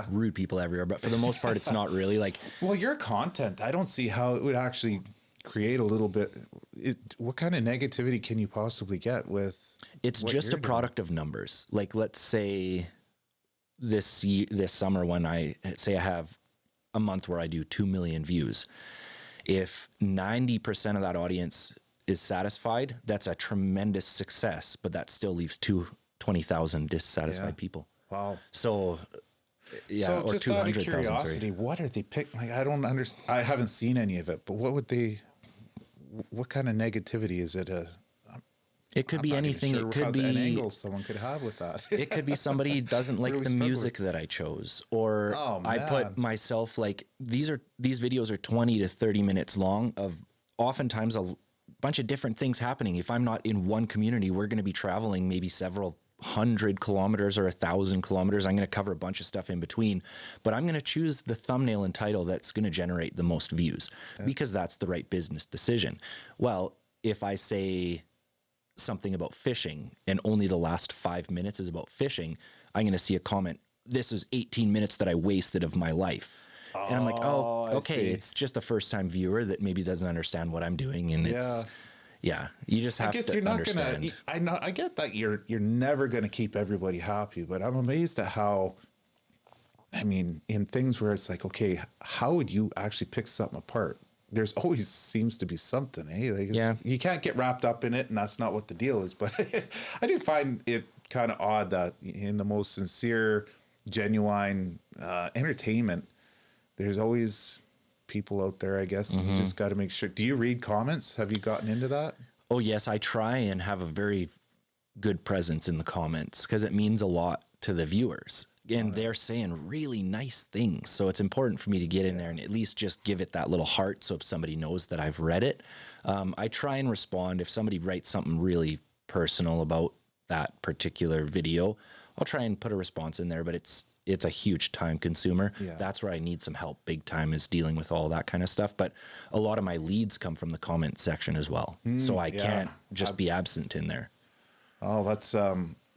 rude people everywhere, but for the most part, it's not really like. Well, your content, I don't see how it would actually create a little bit. What kind of negativity can you possibly get with? It's just a product of numbers. Like, let's say this summer when I have a month where I do 2 million views. If 90% of that audience is satisfied, that's a tremendous success, but that still leaves 20,000 dissatisfied people. Wow. So. Yeah, so or just out of 200,000. curiosity, what are they picking? Like, I don't understand. I haven't seen any of it, but what kind of negativity is it? It could be anything. Sure, it could be an angle someone could have with that. It could be somebody doesn't like the music that I chose, or I put myself like these videos are 20 to 30 minutes long of oftentimes a bunch of different things happening. If I'm not in one community, we're going to be traveling maybe several 100 kilometers or 1,000 kilometers. I'm going to cover a bunch of stuff in between, but I'm going to choose the thumbnail and title that's going to generate the most views because that's the right business decision. Well, if I say something about fishing and only the last 5 minutes is about fishing, I'm going to see a comment. This is 18 minutes that I wasted of my life. And I'm like, oh, okay. It's just a first time viewer that maybe doesn't understand what I'm doing. And you just have to understand. I get that you're never going to keep everybody happy, but I'm amazed at how, I mean, in things where it's like, okay, how would you actually pick something apart? There's always seems to be something, eh? Like you can't get wrapped up in it, and that's not what the deal is. But I do find it kind of odd that in the most sincere, genuine entertainment, there's always people out there, I guess. You just got to make sure. Do you read comments? Have you gotten into that? Oh, yes. I try and have a very good presence in the comments because it means a lot to the viewers. And they're saying really nice things. So it's important for me to get in there and at least just give it that little heart so if somebody knows that I've read it. I try and respond. If somebody writes something really personal about that particular video, I'll try and put a response in there, but it's a huge time consumer. That's where I need some help big time, is dealing with all that kind of stuff. But a lot of my leads come from the comment section as well. So I can't just be absent in there. Oh, that's,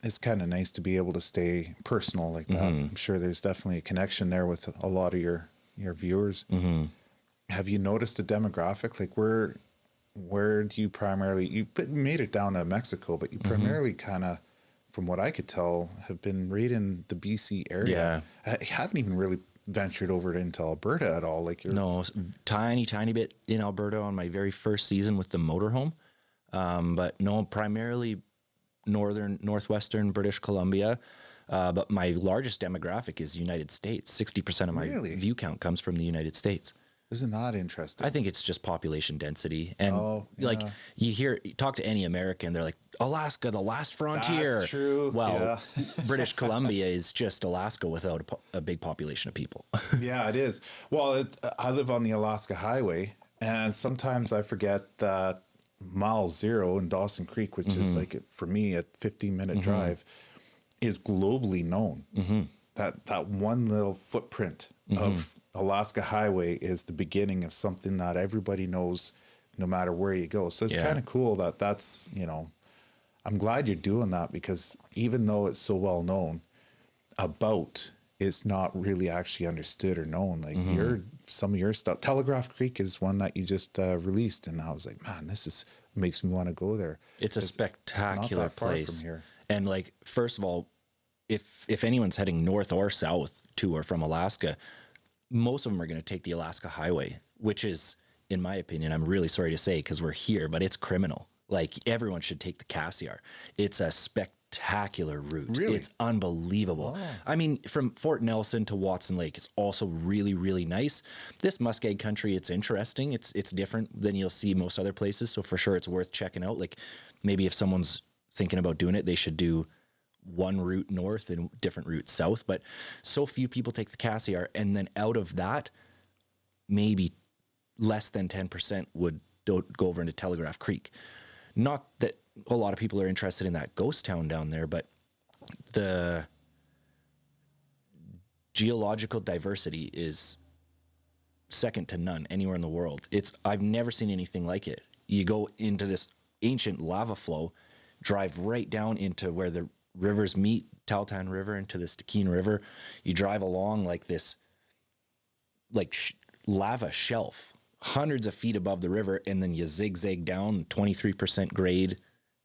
it's kind of nice to be able to stay personal like that. I'm sure there's definitely a connection there with a lot of your viewers. Have you noticed a demographic? Like where do you primarily, made it down to Mexico, but you primarily kind of, from what I could tell, have been right in the BC area. I haven't even really ventured over into Alberta at all. Like No, tiny bit in Alberta on my very first season with the motorhome. But no, primarily northwestern British Columbia. But my largest demographic is United States. 60% of my view count comes from the United States. Isn't that interesting? I think it's just population density. And like you talk to any American, they're like, Alaska, the last frontier. That's true. Well, British Columbia is just Alaska without a big population of people. Yeah, it is. Well, I live on the Alaska Highway, and sometimes I forget that mile 0 in Dawson Creek, which is like, for me, a 15-minute drive, is globally known. That one little footprint of Alaska Highway is the beginning of something that everybody knows no matter where you go. So it's kind of cool that's, I'm glad you're doing that, because even though it's so well known, it's not really actually understood or known. Like some of your stuff, Telegraph Creek is one that you just released, and I was like, man, makes me want to go there. It's a spectacular not that far place. from here. And like, first of all, if anyone's heading north or south to or from Alaska, most of them are going to take the Alaska Highway, which is, in my opinion, I'm really sorry to say because we're here, but it's criminal. Like, everyone should take the Cassiar. It's a spectacular route. Really? It's unbelievable. Oh. I mean, from Fort Nelson to Watson Lake, it's also really, really nice. This muskeg country, it's interesting. It's different than you'll see most other places. So for sure, it's worth checking out. Like, maybe if someone's thinking about doing it, they should do one route north and different routes south. But so few people take the Cassiar, and then out of that, maybe less than 10% would go over into Telegraph Creek. Not that a lot of people are interested in that ghost town down there, but the geological diversity is second to none anywhere in the world. I've never seen anything like it. You go into this ancient lava flow, drive right down into where the rivers meet, Tahltan River into the Stikine River. You drive along like this lava shelf, hundreds of feet above the river, and then you zigzag down 23% grade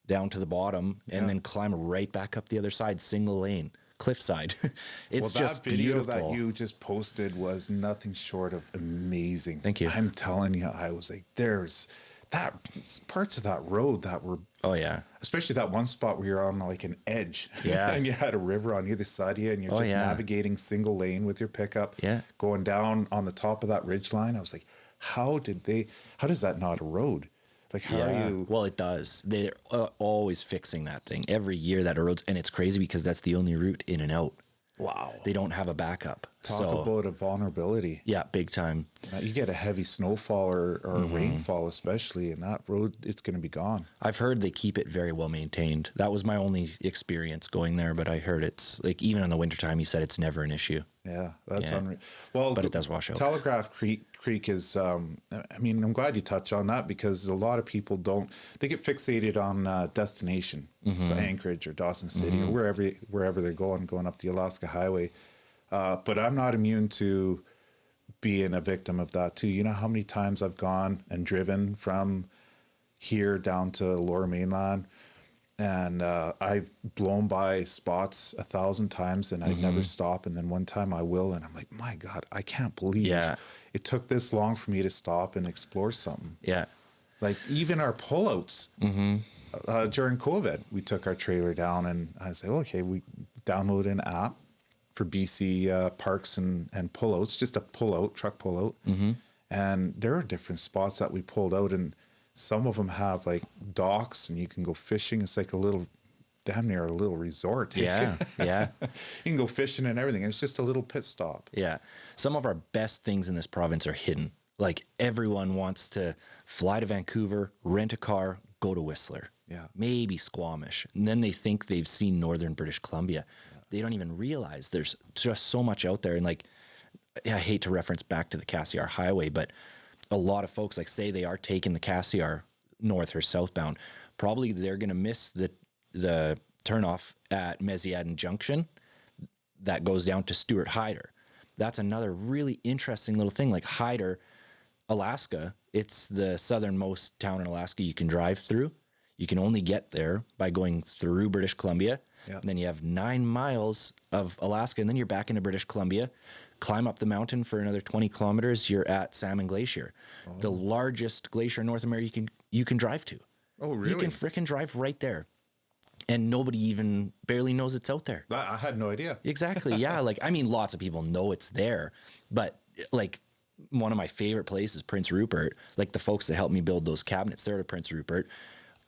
down to the bottom, and then climb right back up the other side, single lane, cliffside. It's just video beautiful. that you just posted was nothing short of amazing. Thank you. I'm telling you, I was like, there's parts of that road that were, especially that one spot where you're on like an edge, and you had a river on either side of you, and you're just navigating single lane with your pickup, going down on the top of that ridge line. I was like, how does that not erode? Like, how are you? Well, it does. They're always fixing that thing. Every year that erodes, and it's crazy because that's the only route in and out. Wow. They don't have a backup. Talk about a vulnerability. Yeah, big time. You get a heavy snowfall or rainfall, especially, and that road, it's going to be gone. I've heard they keep it very well maintained. That was my only experience going there, but I heard it's like, even in the wintertime, he said it's never an issue. Yeah, that's unreal. Well, but it does wash out. Telegraph Creek is, I mean, I'm glad you touched on that, because a lot of people they get fixated on destination. So Anchorage or Dawson City or wherever they're going up the Alaska Highway. But I'm not immune to being a victim of that too. You know how many times I've gone and driven from here down to Lower Mainland, and I've blown by spots 1,000 times and I never stop. And then one time I will, and I'm like, my God, I can't believe it took this long for me to stop and explore something. Yeah. Like even our pullouts during COVID, we took our trailer down, and I said, okay, we downloaded an app for BC parks and pullouts, just a pullout, truck pullout. And there are different spots that we pulled out, and some of them have like docks and you can go fishing. It's like damn near a little resort. Yeah. Yeah. You can go fishing and everything. It's just a little pit stop. Yeah. Some of our best things in this province are hidden. Like, everyone wants to fly to Vancouver, rent a car, go to Whistler. Yeah. Maybe Squamish. And then they think they've seen northern British Columbia. Yeah. They don't even realize there's just so much out there. And like, I hate to reference back to the Cassiar Highway, but a lot of folks, like, say they are taking the Cassiar north or southbound, probably they're going to miss the turnoff at Mesiadin Junction that goes down to Stuart Hyder. That's another really interesting little thing. Like, Hyder, Alaska, it's the southernmost town in Alaska you can drive through. You can only get there by going through British Columbia. Yeah. Then you have 9 miles of Alaska, and then you're back into British Columbia. Climb up the mountain for another 20 kilometers. You're at Salmon Glacier, the largest glacier in North America you can drive to. Oh, really? You can frickin' drive right there, and nobody even barely knows it's out there. I had no idea. Exactly. Yeah. Like, I mean, lots of people know it's there, but like one of my favorite places, Prince Rupert, like the folks that helped me build those cabinets, they're at Prince Rupert.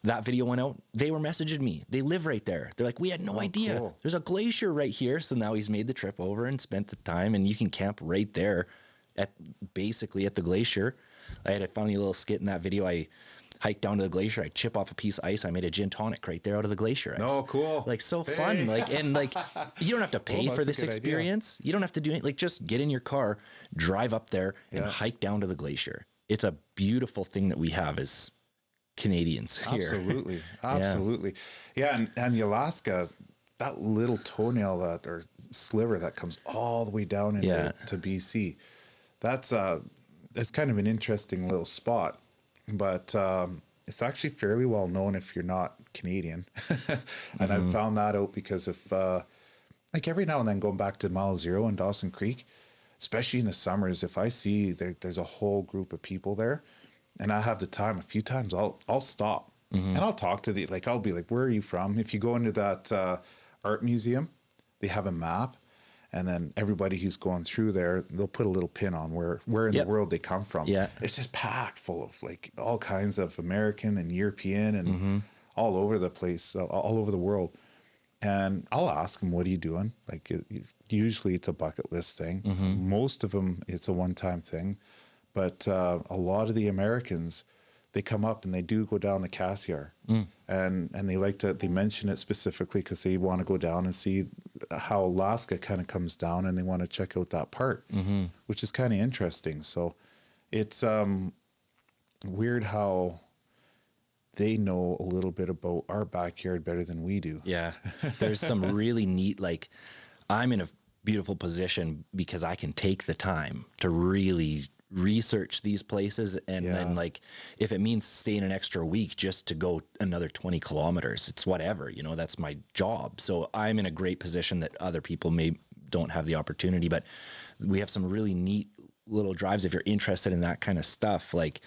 That video went out. They were messaging me. They live right there. They're like, we had no idea. Cool. There's a glacier right here. So now he's made the trip over and spent the time, and you can camp right there at basically at the glacier. I had a funny little skit in that video. I hiked down to the glacier. I chip off a piece of ice. I made a gin tonic right there out of the glacier ice. Oh, cool. Like, so fun. Like, and like, you don't have to pay for this experience. You don't have to do anything. Like, just get in your car, drive up there, and hike down to the glacier. It's a beautiful thing that we have as Canadians here. Absolutely. Absolutely. Yeah. And the Alaska, that little toenail or sliver that comes all the way down into to BC, that's kind of an interesting little spot, but it's actually fairly well known if you're not Canadian. And I've found that out because if like every now and then going back to Mile Zero in Dawson Creek, especially in the summers, if I see there's a whole group of people there, and I have the time, a few times I'll stop and I'll talk to I'll be like, where are you from? If you go into that art museum, they have a map, and then everybody who's going through there, they'll put a little pin on where in the world they come from. Yeah. It's just packed full of like all kinds of American and European and all over the place, all over the world. And I'll ask them, what are you doing? Like, usually it's a bucket list thing. Most of them, it's a one-time thing. But a lot of the Americans, they come up and they do go down the Cassiar, and they mention it specifically because they want to go down and see how Alaska kind of comes down, and they want to check out that part, which is kind of interesting. So it's weird how they know a little bit about our backyard better than we do. Yeah. There's some really neat, like, I'm in a beautiful position because I can take the time to really research these places, and then, like, if it means staying an extra week just to go another 20 kilometers, it's whatever, that's my job. So I'm in a great position that other people don't have the opportunity, but we have some really neat little drives if you're interested in that kind of stuff. Like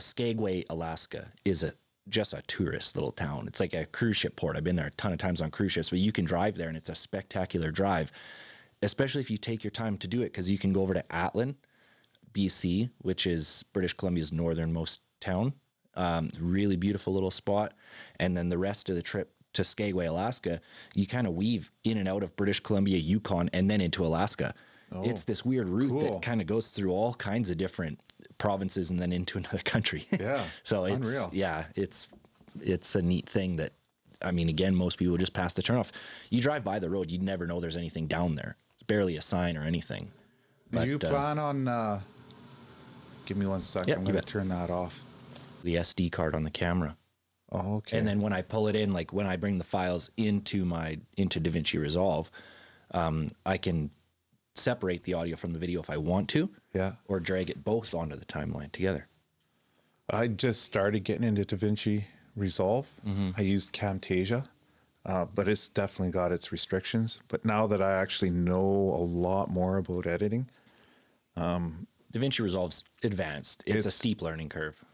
Skagway, Alaska is just a tourist little town. It's like a cruise ship port. I've been there a ton of times on cruise ships, but you can drive there and it's a spectacular drive, especially if you take your time to do it, because you can go over to Atlin, BC, which is British Columbia's northernmost town. Really beautiful little spot. And then the rest of the trip to Skagway, Alaska, you kind of weave in and out of British Columbia, Yukon, and then into Alaska. Oh, it's this weird route that kind of goes through all kinds of different provinces and then into another country. Yeah. So it's unreal. Yeah, it's a neat thing that, I mean, again, most people just pass the turnoff. You drive by the road, you'd never know there's anything down there. It's barely a sign or anything. Do you plan on, give me 1 second, I'm going to turn that off. The SD card on the camera. Oh, okay. And then when I pull it in, like when I bring the files into DaVinci Resolve, I can separate the audio from the video if I want to, or drag it both onto the timeline together. I just started getting into DaVinci Resolve. I used Camtasia, but it's definitely got its restrictions. But now that I actually know a lot more about editing, DaVinci Resolve's advanced. It's a steep learning curve,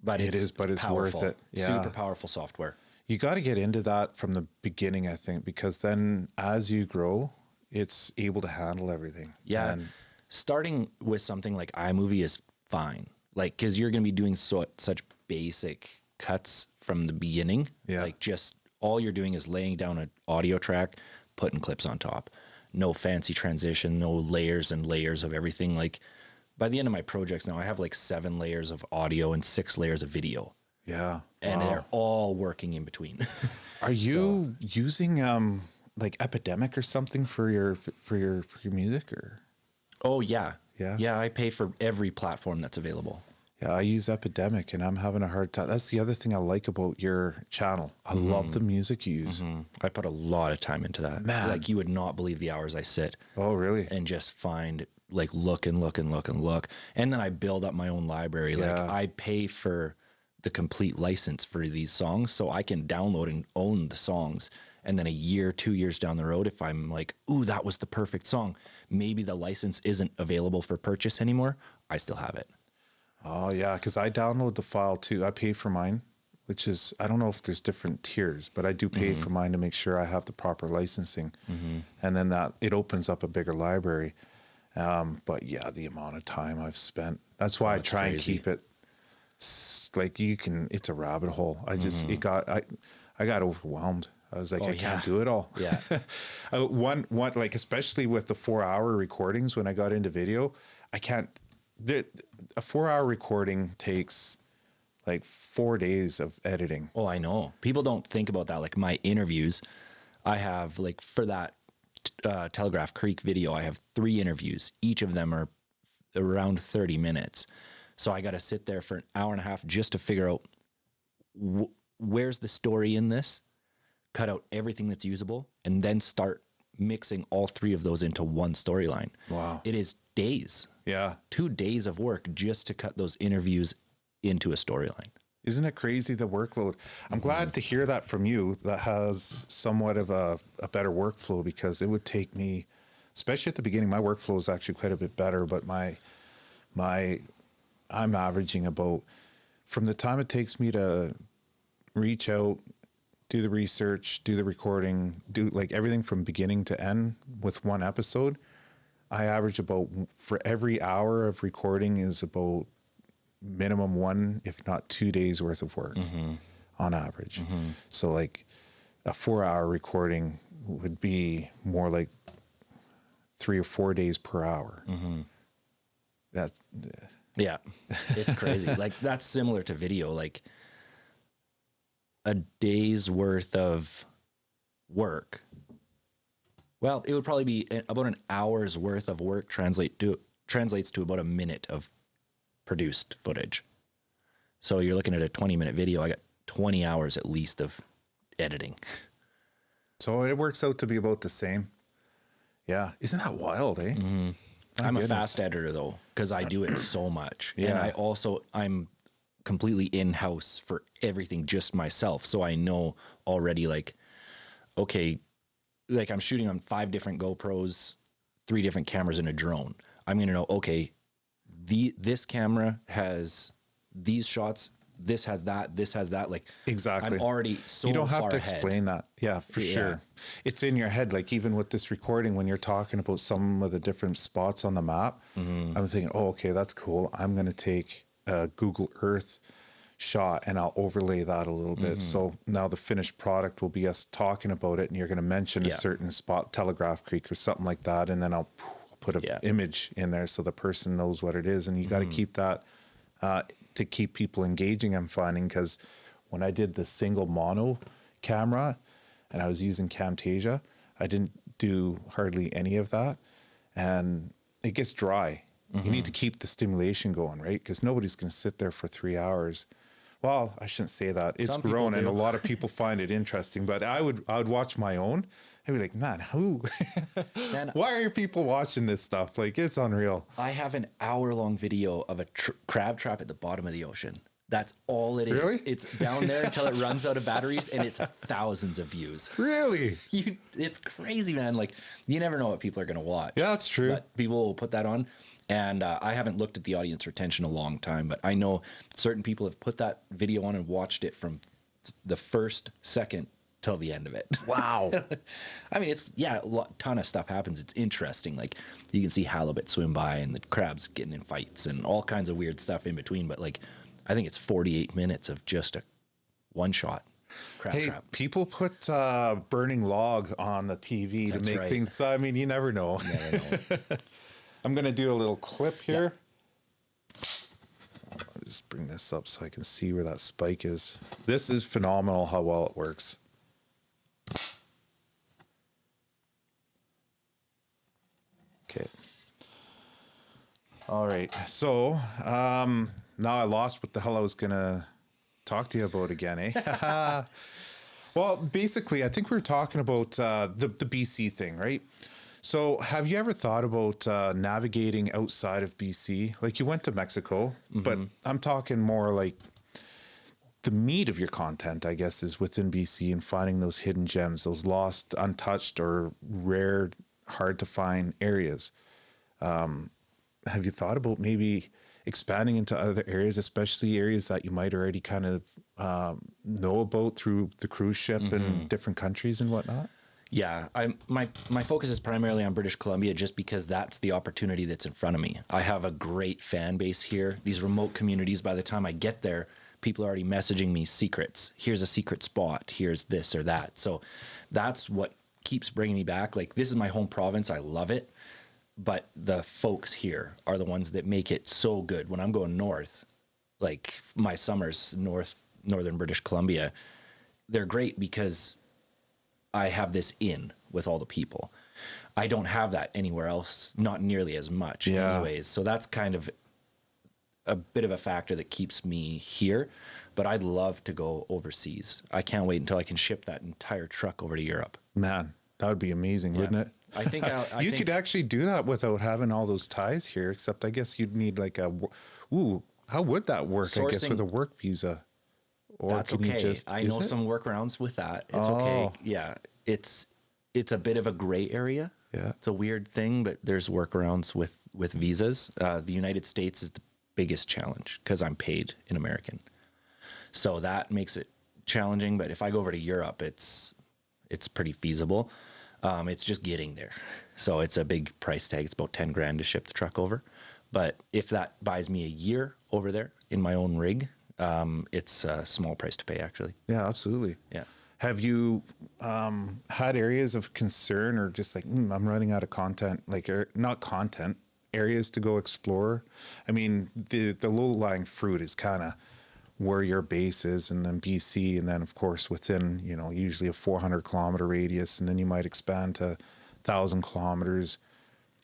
but it's worth it. Yeah. Super powerful software. You got to get into that from the beginning, I think, because then as you grow, it's able to handle everything. Yeah. And starting with something like iMovie is fine. Like, cause you're going to be doing such basic cuts from the beginning. Yeah. Like, just all you're doing is laying down an audio track, putting clips on top, no fancy transition, no layers and layers of everything. Like, by the end of my projects now, I have like 7 layers of audio and 6 layers of video. Yeah. And they're all working in between. Are you using, like Epidemic or something for your music, or? Oh yeah. Yeah. I pay for every platform that's available. Yeah. I use Epidemic and I'm having a hard time. That's the other thing I like about your channel. I love the music you use. I put a lot of time into that. Man. Like, you would not believe the hours I sit. Oh, really? And just find like look and look and look and look. And then I build up my own library. Like I pay for the complete license for these songs so I can download and own the songs. And then a year, 2 years down the road, if I'm like, ooh, that was the perfect song, maybe the license isn't available for purchase anymore, I still have it. Oh yeah, because I download the file too. I pay for mine, which is, I don't know if there's different tiers, but I do pay for mine to make sure I have the proper licensing. And then that it opens up a bigger library. But yeah, the amount of time I've spent, that's why I try and keep it like it's a rabbit hole. I just, I got overwhelmed. I was like, I can't do it all. Yeah. One, like, especially with the 4-hour recordings, when I got into video, I can't, a 4-hour recording takes like 4 days of editing. Oh, I know. People don't think about that. Like my interviews, I have like for that Telegraph Creek video, I have 3 interviews. Each of them are around 30 minutes. So I got to sit there for an hour and a half just to figure out where's the story in this, cut out everything that's usable, and then start mixing all 3 of those into one storyline. Wow. It is days. Yeah. 2 days of work just to cut those interviews into a storyline. Isn't it crazy, the workload? I'm glad to hear that from you that has somewhat of a better workflow, because it would take me, especially at the beginning, my workflow is actually quite a bit better, but I'm averaging about, from the time it takes me to reach out, do the research, do the recording, do like everything from beginning to end with one episode, I average about, for every hour of recording is about minimum 1, if not 2 days worth of work on average. So like a 4-hour recording would be more like 3 or 4 days per hour. That's yeah, it's crazy. Like that's similar to video. Like a day's worth of work. Well, it would probably be about an hour's worth of work translates to about a minute of produced footage. So you're looking at a 20-minute video. I got 20 hours at least of editing. So it works out to be about the same. Yeah. Isn't that wild, eh? I'm a fast editor though, because I do it so much. Yeah. And I'm completely in-house for everything just myself. So I know already like, okay, like I'm shooting on 5 different GoPros, 3 different cameras and a drone. I'm going to know, okay, this camera has these shots, this has that. Like exactly. I'm already so you don't have far to ahead. explain that. Yeah, for sure. It's in your head. Like even with this recording, when you're talking about some of the different spots on the map, I'm thinking, oh, okay, that's cool. I'm going to take a Google Earth shot and I'll overlay that a little bit. So now the finished product will be us talking about it, and you're going to mention a certain spot, Telegraph Creek or something like that, and then I'll put an image in there so the person knows what it is. And you got to keep that to keep people engaging, I'm finding, because when I did the single mono camera and I was using Camtasia, I didn't do hardly any of that, and it gets dry. You need to keep the stimulation going, right? Because nobody's going to sit there for 3 hours. Well, I shouldn't say that. It's grown, and a lot of people find it interesting. But I would watch my own and be like, man, why are people watching this stuff? Like, it's unreal. I have an hour-long video of a crab trap at the bottom of the ocean. That's all it is. Really? It's down there until it runs out of batteries, and it's thousands of views. Really? It's crazy, man. Like, you never know what people are going to watch. Yeah, that's true. But people will put that on. And I haven't looked at the audience retention a long time, but I know certain people have put that video on and watched it from the first second till the end of it. Wow. I mean, ton of stuff happens. It's interesting. Like you can see halibut swim by and the crabs getting in fights and all kinds of weird stuff in between. But like, I think it's 48 minutes of just a one shot crab trap. People put burning log on the TV to make things. I mean, you never know. You never know. I'm going to do a little clip here. I'll just bring this up so I can see where that spike is. This is phenomenal how well it works. Okay. All right. So now I lost what the hell I was going to talk to you about again, eh? Well, basically, I think we were talking about the BC thing, right? So, have you ever thought about navigating outside of BC? Like you went to Mexico, but I'm talking more like the meat of your content, I guess, is within BC and finding those hidden gems, those lost, untouched, or rare, hard to find areas. Have you thought about maybe expanding into other areas, especially areas that you might already kind of know about through the cruise ship in different countries and whatnot? Yeah, my focus is primarily on British Columbia just because that's the opportunity that's in front of me. I have a great fan base here. These remote communities, by the time I get there, people are already messaging me secrets. Here's a secret spot. Here's this or that. So that's what keeps bringing me back. Like, this is my home province. I love it. But the folks here are the ones that make it so good. When I'm going north, like my summers, northern British Columbia, they're great because I have this in with all the people. I don't have that anywhere else, not nearly as much anyways. So that's kind of a bit of a factor that keeps me here, but I'd love to go overseas. I can't wait until I can ship that entire truck over to Europe. Man, that would be amazing, wouldn't it? I think you could actually do that without having all those ties here, except I guess you'd need like how would that work? I guess with a work visa. Or that's okay. I know some workarounds with that. It's okay. Yeah. It's a bit of a gray area. Yeah. It's a weird thing, but there's workarounds with visas. The United States is the biggest challenge because I'm paid in American. So that makes it challenging. But if I go over to Europe, it's pretty feasible. It's just getting there. So it's a big price tag. It's about 10 grand to ship the truck over. But if that buys me a year over there in my own rig, it's a small price to pay, actually. Yeah, absolutely. Yeah. Have you had areas of concern or just like, I'm running out of content, like not content, areas to go explore? I mean, the low-lying fruit is kind of where your base is, and then BC, and then, of course, within, usually a 400-kilometer radius, and then you might expand to 1,000 kilometers.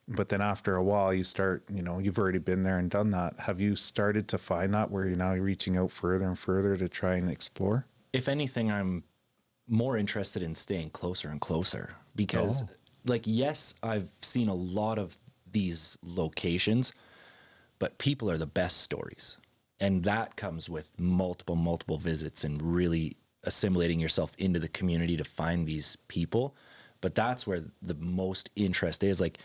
But then after a while, you start, you've already been there and done that. Have you started to find that where you're now reaching out further and further to try and explore? If anything, I'm more interested in staying closer and closer because, yes, I've seen a lot of these locations, but people are the best stories. And that comes with multiple visits and really assimilating yourself into the community to find these people. But that's where the most interest is. Like,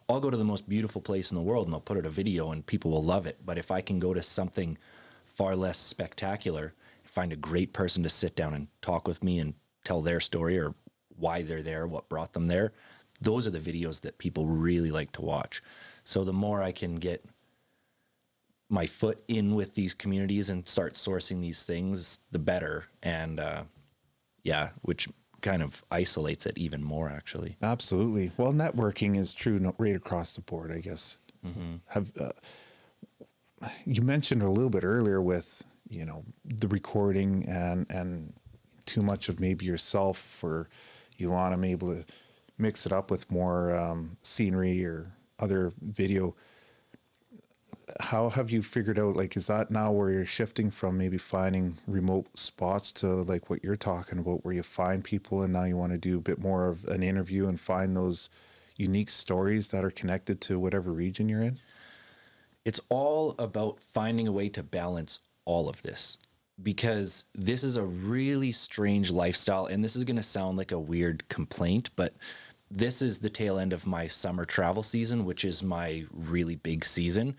I'll go to the most beautiful place in the world and I'll put out a video and people will love it. But if I can go to something far less spectacular, find a great person to sit down and talk with me and tell their story or why they're there, what brought them there, those are the videos that people really like to watch. So the more I can get my foot in with these communities and start sourcing these things, the better. And which kind of isolates it even more, actually. Absolutely. Well, networking is true right across the board, I guess. Have you mentioned a little bit earlier with the recording and too much of maybe yourself, or you want to be able to mix it up with more scenery or other video. How have you figured out, like, is that now where you're shifting from maybe finding remote spots to like what you're talking about, where you find people and now you want to do a bit more of an interview and find those unique stories that are connected to whatever region you're in? It's all about finding a way to balance all of this, because this is a really strange lifestyle. And this is going to sound like a weird complaint, but this is the tail end of my summer travel season, which is my really big season.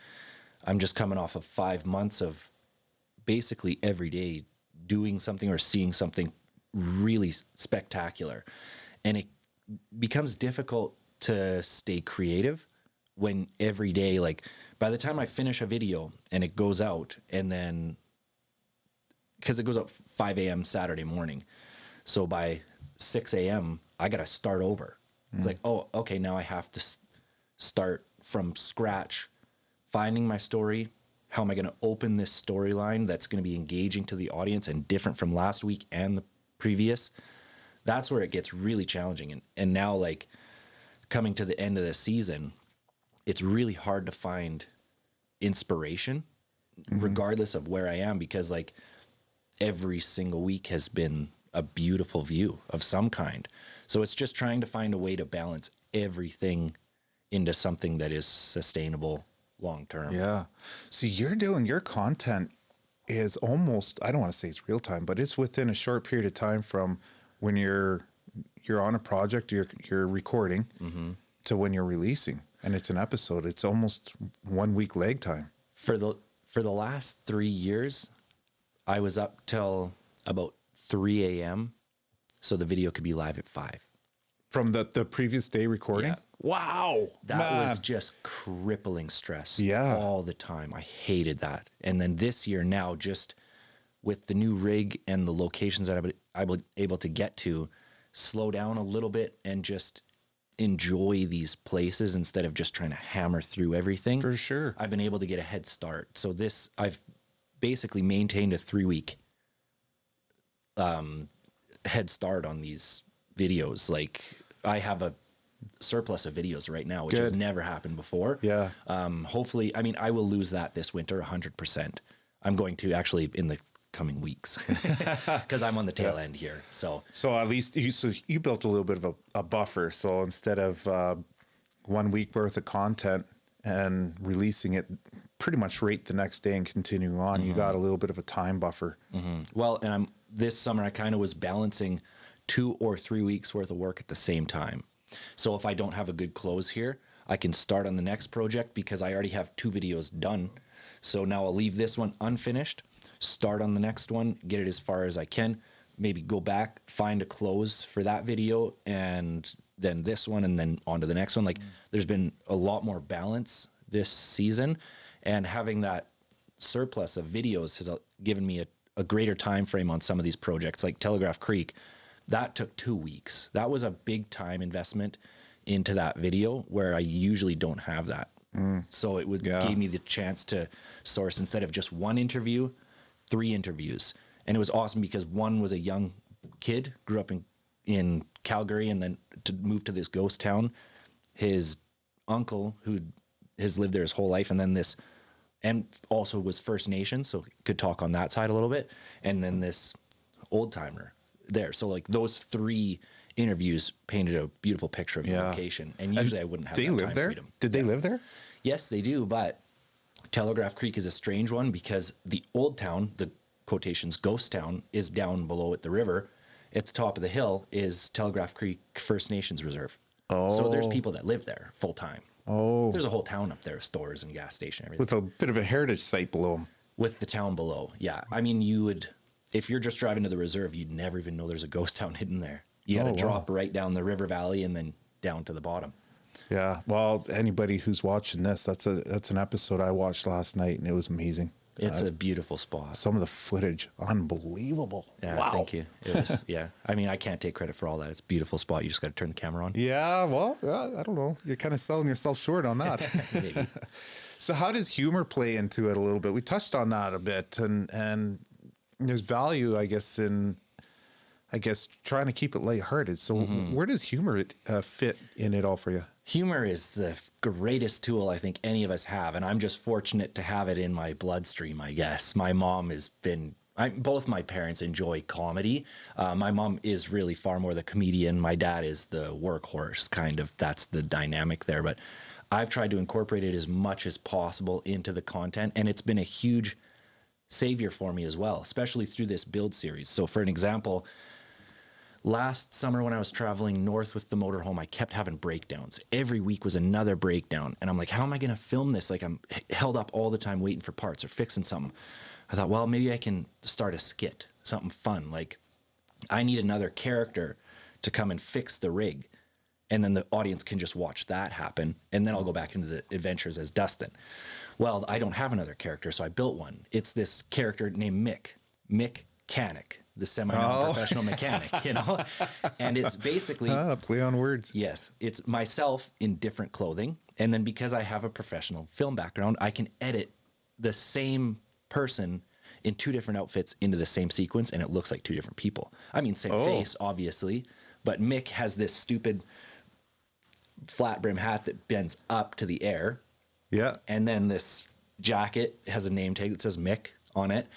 I'm just coming off of 5 months of basically every day doing something or seeing something really spectacular. And it becomes difficult to stay creative when every day, like by the time I finish a video and it goes out, and then because it goes out 5 a.m. Saturday morning. So by 6 a.m., I got to start over. It's like, oh, okay, now I have to start from scratch, finding my story. How am I going to open this storyline that's going to be engaging to the audience and different from last week and the previous? That's where it gets really challenging. And now, like, coming to the end of the season, it's really hard to find inspiration, regardless of where I am, because, like, every single week has been a beautiful view of some kind. So it's just trying to find a way to balance everything into something that is sustainable long term. Yeah. So you're doing your content is almost, I don't want to say it's real time, but it's within a short period of time from when you're on a project, you're recording to when you're releasing, and it's an episode. It's almost 1 week lag time. For the last 3 years, I was up till about 3 a.m. so the video could be live at 5. From the previous day recording? Yeah. Wow. That was just crippling stress all the time. I hated that. And then this year now, just with the new rig and the locations that I've been able to get to, slow down a little bit and just enjoy these places instead of just trying to hammer through everything. For sure. I've been able to get a head start. So I've basically maintained a 3-week head start on these videos. Like, I have a surplus of videos right now, which has never happened before. Yeah. Hopefully, I mean, I will lose that this winter 100%. I'm going to actually in the coming weeks because I'm on the tail end here. So at least you built a little bit of a buffer. So instead of 1 week worth of content and releasing it pretty much right the next day and continuing on, you got a little bit of a time buffer. Well, and this summer I kind of was balancing 2 or 3 weeks worth of work at the same time. So if I don't have a good close here, I can start on the next project because I already have 2 videos done. So now I'll leave this one unfinished, start on the next one, get it as far as I can, maybe go back, find a close for that video, and then this one, and then on to the next one. Like, there's been a lot more balance this season, and having that surplus of videos has given me a greater time frame on some of these projects. Like Telegraph Creek, that took 2 weeks. That was a big time investment into that video where I usually don't have that. So it gave me the chance to source, instead of just 1 interview, 3 interviews. And it was awesome because one was a young kid, grew up in Calgary, and then to move to this ghost town. His uncle, who has lived there his whole life, and then and also was First Nation, so could talk on that side a little bit. And then this old timer there. So like those 3 interviews painted a beautiful picture of the location. And usually I wouldn't have they that live time there? freedom. Did they live there? Yes, they do. But Telegraph Creek is a strange one because the old town, the quotations ghost town, is down below at the river. At the top of the hill is Telegraph Creek First Nations Reserve. Oh. So there's people that live there full time. Oh. There's a whole town up there, stores and gas station, everything. With a bit of a heritage site below them. With the town below, yeah. I mean, you would, if you're just driving to the reserve, you'd never even know there's a ghost town hidden there. You got to drop right down the river valley and then down to the bottom. Yeah. Well, anybody who's watching this, that's an episode I watched last night, and it was amazing. It's a beautiful spot. Some of the footage, unbelievable. Yeah, wow. Thank you. It was, yeah. I mean, I can't take credit for all that. It's a beautiful spot. You just got to turn the camera on. Yeah. Well, I don't know. You're kind of selling yourself short on that. So how does humor play into it a little bit? We touched on that a bit, and there's value, I guess, in trying to keep it lighthearted. So where does humor fit in it all for you? Humor is the greatest tool I think any of us have, and I'm just fortunate to have it in my bloodstream, I guess. My mom has been, both my parents enjoy comedy. My mom is really far more the comedian. My dad is the workhorse, kind of. That's the dynamic there. But I've tried to incorporate it as much as possible into the content, and it's been a huge savior for me as well, especially through this build series. So for an example, last summer when I was traveling north with the motorhome, I kept having breakdowns. Every week was another breakdown. And I'm like, how am I going to film this? Like, I'm held up all the time waiting for parts or fixing something. I thought, well, maybe I can start a skit, something fun. Like, I need another character to come and fix the rig. And then the audience can just watch that happen. And then I'll go back into the adventures as Dustin. Well, I don't have another character, so I built one. It's this character named Mick Canic, the semi-non-professional mechanic, you know? And it's basically... play on words. Yes. It's myself in different clothing. And then because I have a professional film background, I can edit the same person in 2 different outfits into the same sequence, and it looks like 2 different people. I mean, same face, obviously, but Mick has this stupid flat brim hat that bends up to the air. Yeah. And then this jacket has a name tag that says Mick on it.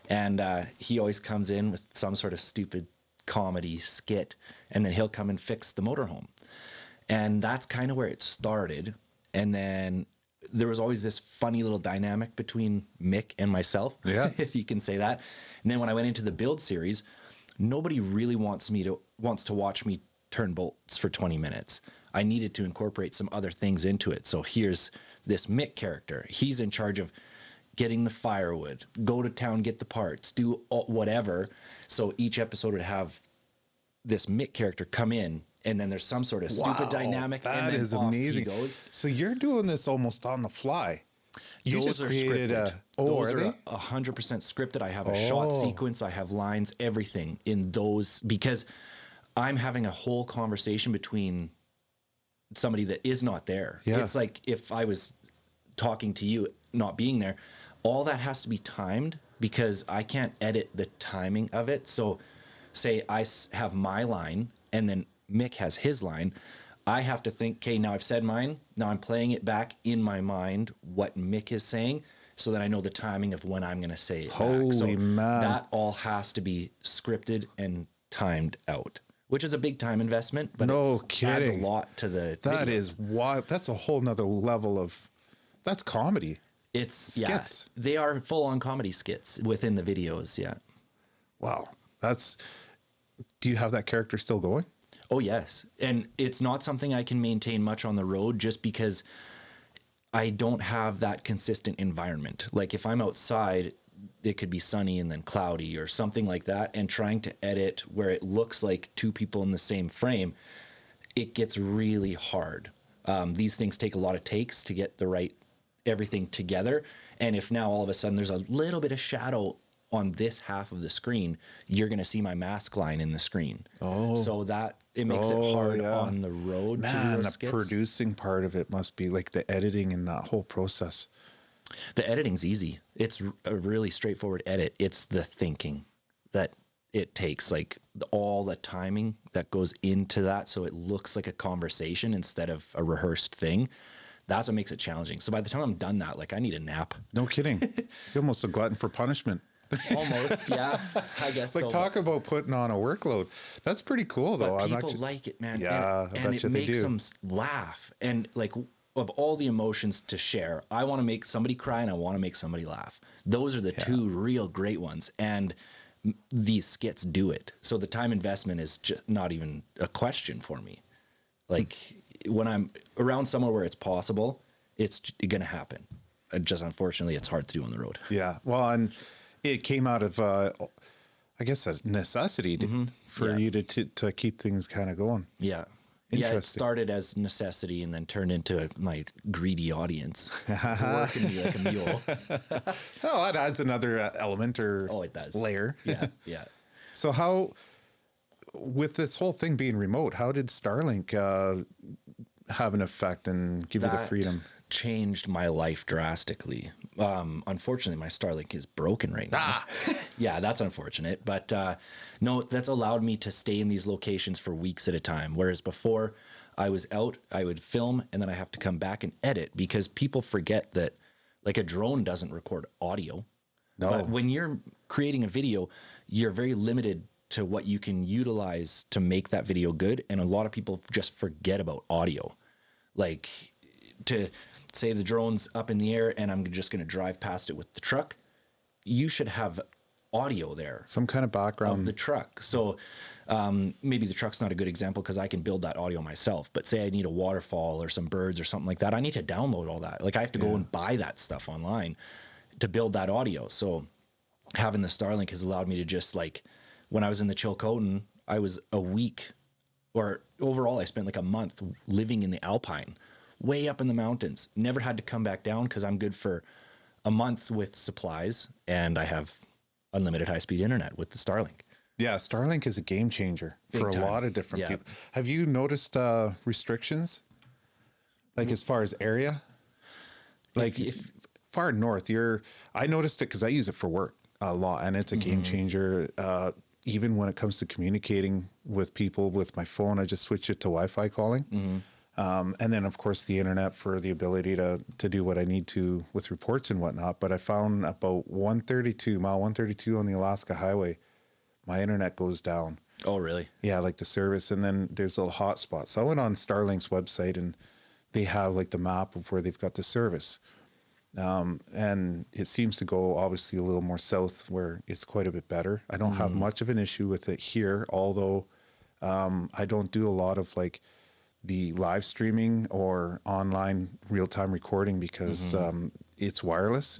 And he always comes in with some sort of stupid comedy skit, and then he'll come and fix the motorhome. And that's kind of where it started. And then there was always this funny little dynamic between Mick and myself, if you can say that. And then when I went into the build series, nobody really wants to watch me turn bolts for 20 minutes. I needed to incorporate some other things into it. So here's this Mick character. He's in charge of getting the firewood, go to town, get the parts, do whatever. So each episode would have this Mick character come in, and then there's some sort of stupid dynamic, and then is off amazing. he goes. So you're doing this almost on the fly. You Those just are created scripted. Those are they? 100% scripted. I have a shot sequence. I have lines, everything in those, because I'm having a whole conversation between somebody that is not there. Yeah. It's like if I was talking to you not being there, all that has to be timed because I can't edit the timing of it. So say I have my line and then Mick has his line. I have to think, okay, now I've said mine. Now I'm playing it back in my mind, what Mick is saying, so that I know the timing of when I'm going to say it back. So man. that all has to be scripted and timed out, which is a big time investment, but adds a lot to the That videos. is wild. That's a whole nother level of, that's comedy. It's skits. Yeah, they are full on comedy skits within the videos. Yeah. Wow. Do you have that character still going? Oh yes. And it's not something I can maintain much on the road just because I don't have that consistent environment. Like if I'm outside, it could be sunny and then cloudy or something like that. And trying to edit where it looks like two people in the same frame, it gets really hard. These things take a lot of takes to get everything together. And if now all of a sudden there's a little bit of shadow on this half of the screen, you're going to see my mask line in the screen. So that it makes it hard on the road to do those skits. Producing part of it must be like the editing and that whole process. The editing's easy. It's a really straightforward edit. It's the thinking that it takes, like all the timing that goes into that, so it looks like a conversation instead of a rehearsed thing. That's what makes it challenging. So by the time I'm done that, like I need a nap. No kidding. You're almost a glutton for punishment. Almost, yeah. I guess like so. talk about putting on a workload. That's pretty cool, though. But people like it, man. Yeah, and it makes them laugh. And like of all the emotions to share, I want to make somebody cry and I want to make somebody laugh. Those are the two real great ones. And these skits do it. So the time investment is just not even a question for me. Like when I'm around somewhere where it's possible, it's going to happen. Just unfortunately, it's hard to do on the road. Yeah. Well, and it came out of, I guess, a necessity for you to keep things kind of going. Yeah. Yeah, it started as necessity and then turned into my greedy audience working me like a mule. Oh, that adds another element or it does. layer. Yeah, yeah. So how, with this whole thing being remote, how did Starlink have an effect and give you the freedom? Changed my life drastically. Unfortunately, my Starlink is broken right now. Yeah, that's unfortunate. But no, that's allowed me to stay in these locations for weeks at a time. Whereas before I was out, I would film and then I have to come back and edit because people forget that like a drone doesn't record audio. No. But when you're creating a video, you're very limited to what you can utilize to make that video good. And a lot of people just forget about audio. Like to say the drone's up in the air and I'm just going to drive past it with the truck, you should have audio there. Some kind of background. Of the truck. So maybe the truck's not a good example because I can build that audio myself. But say I need a waterfall or some birds or something like that, I need to download all that. Like I have to go and buy that stuff online to build that audio. So having the Starlink has allowed me to just like, when I was in the Chilcotin, I was a week, or overall I spent like a month living in the Alpine, way up in the mountains. Never had to come back down because I'm good for a month with supplies and I have unlimited high-speed internet with the Starlink. Yeah, Starlink is a game changer for a lot of different people. Have you noticed restrictions? Like as far as area? Like if far north, I noticed it because I use it for work a lot and it's a game changer. Even when it comes to communicating with people with my phone, I just switch it to Wi-Fi calling. And then, of course, the internet for the ability to do what I need to with reports and whatnot. But I found about mile 132 on the Alaska Highway, my internet goes down. Oh, really? Yeah, like the service. And then there's little hot spots. So I went on Starlink's website and they have like the map of where they've got the service. And it seems to go obviously a little more south where it's quite a bit better. I don't have much of an issue with it here, although I don't do a lot of like the live streaming or online real-time recording because it's wireless.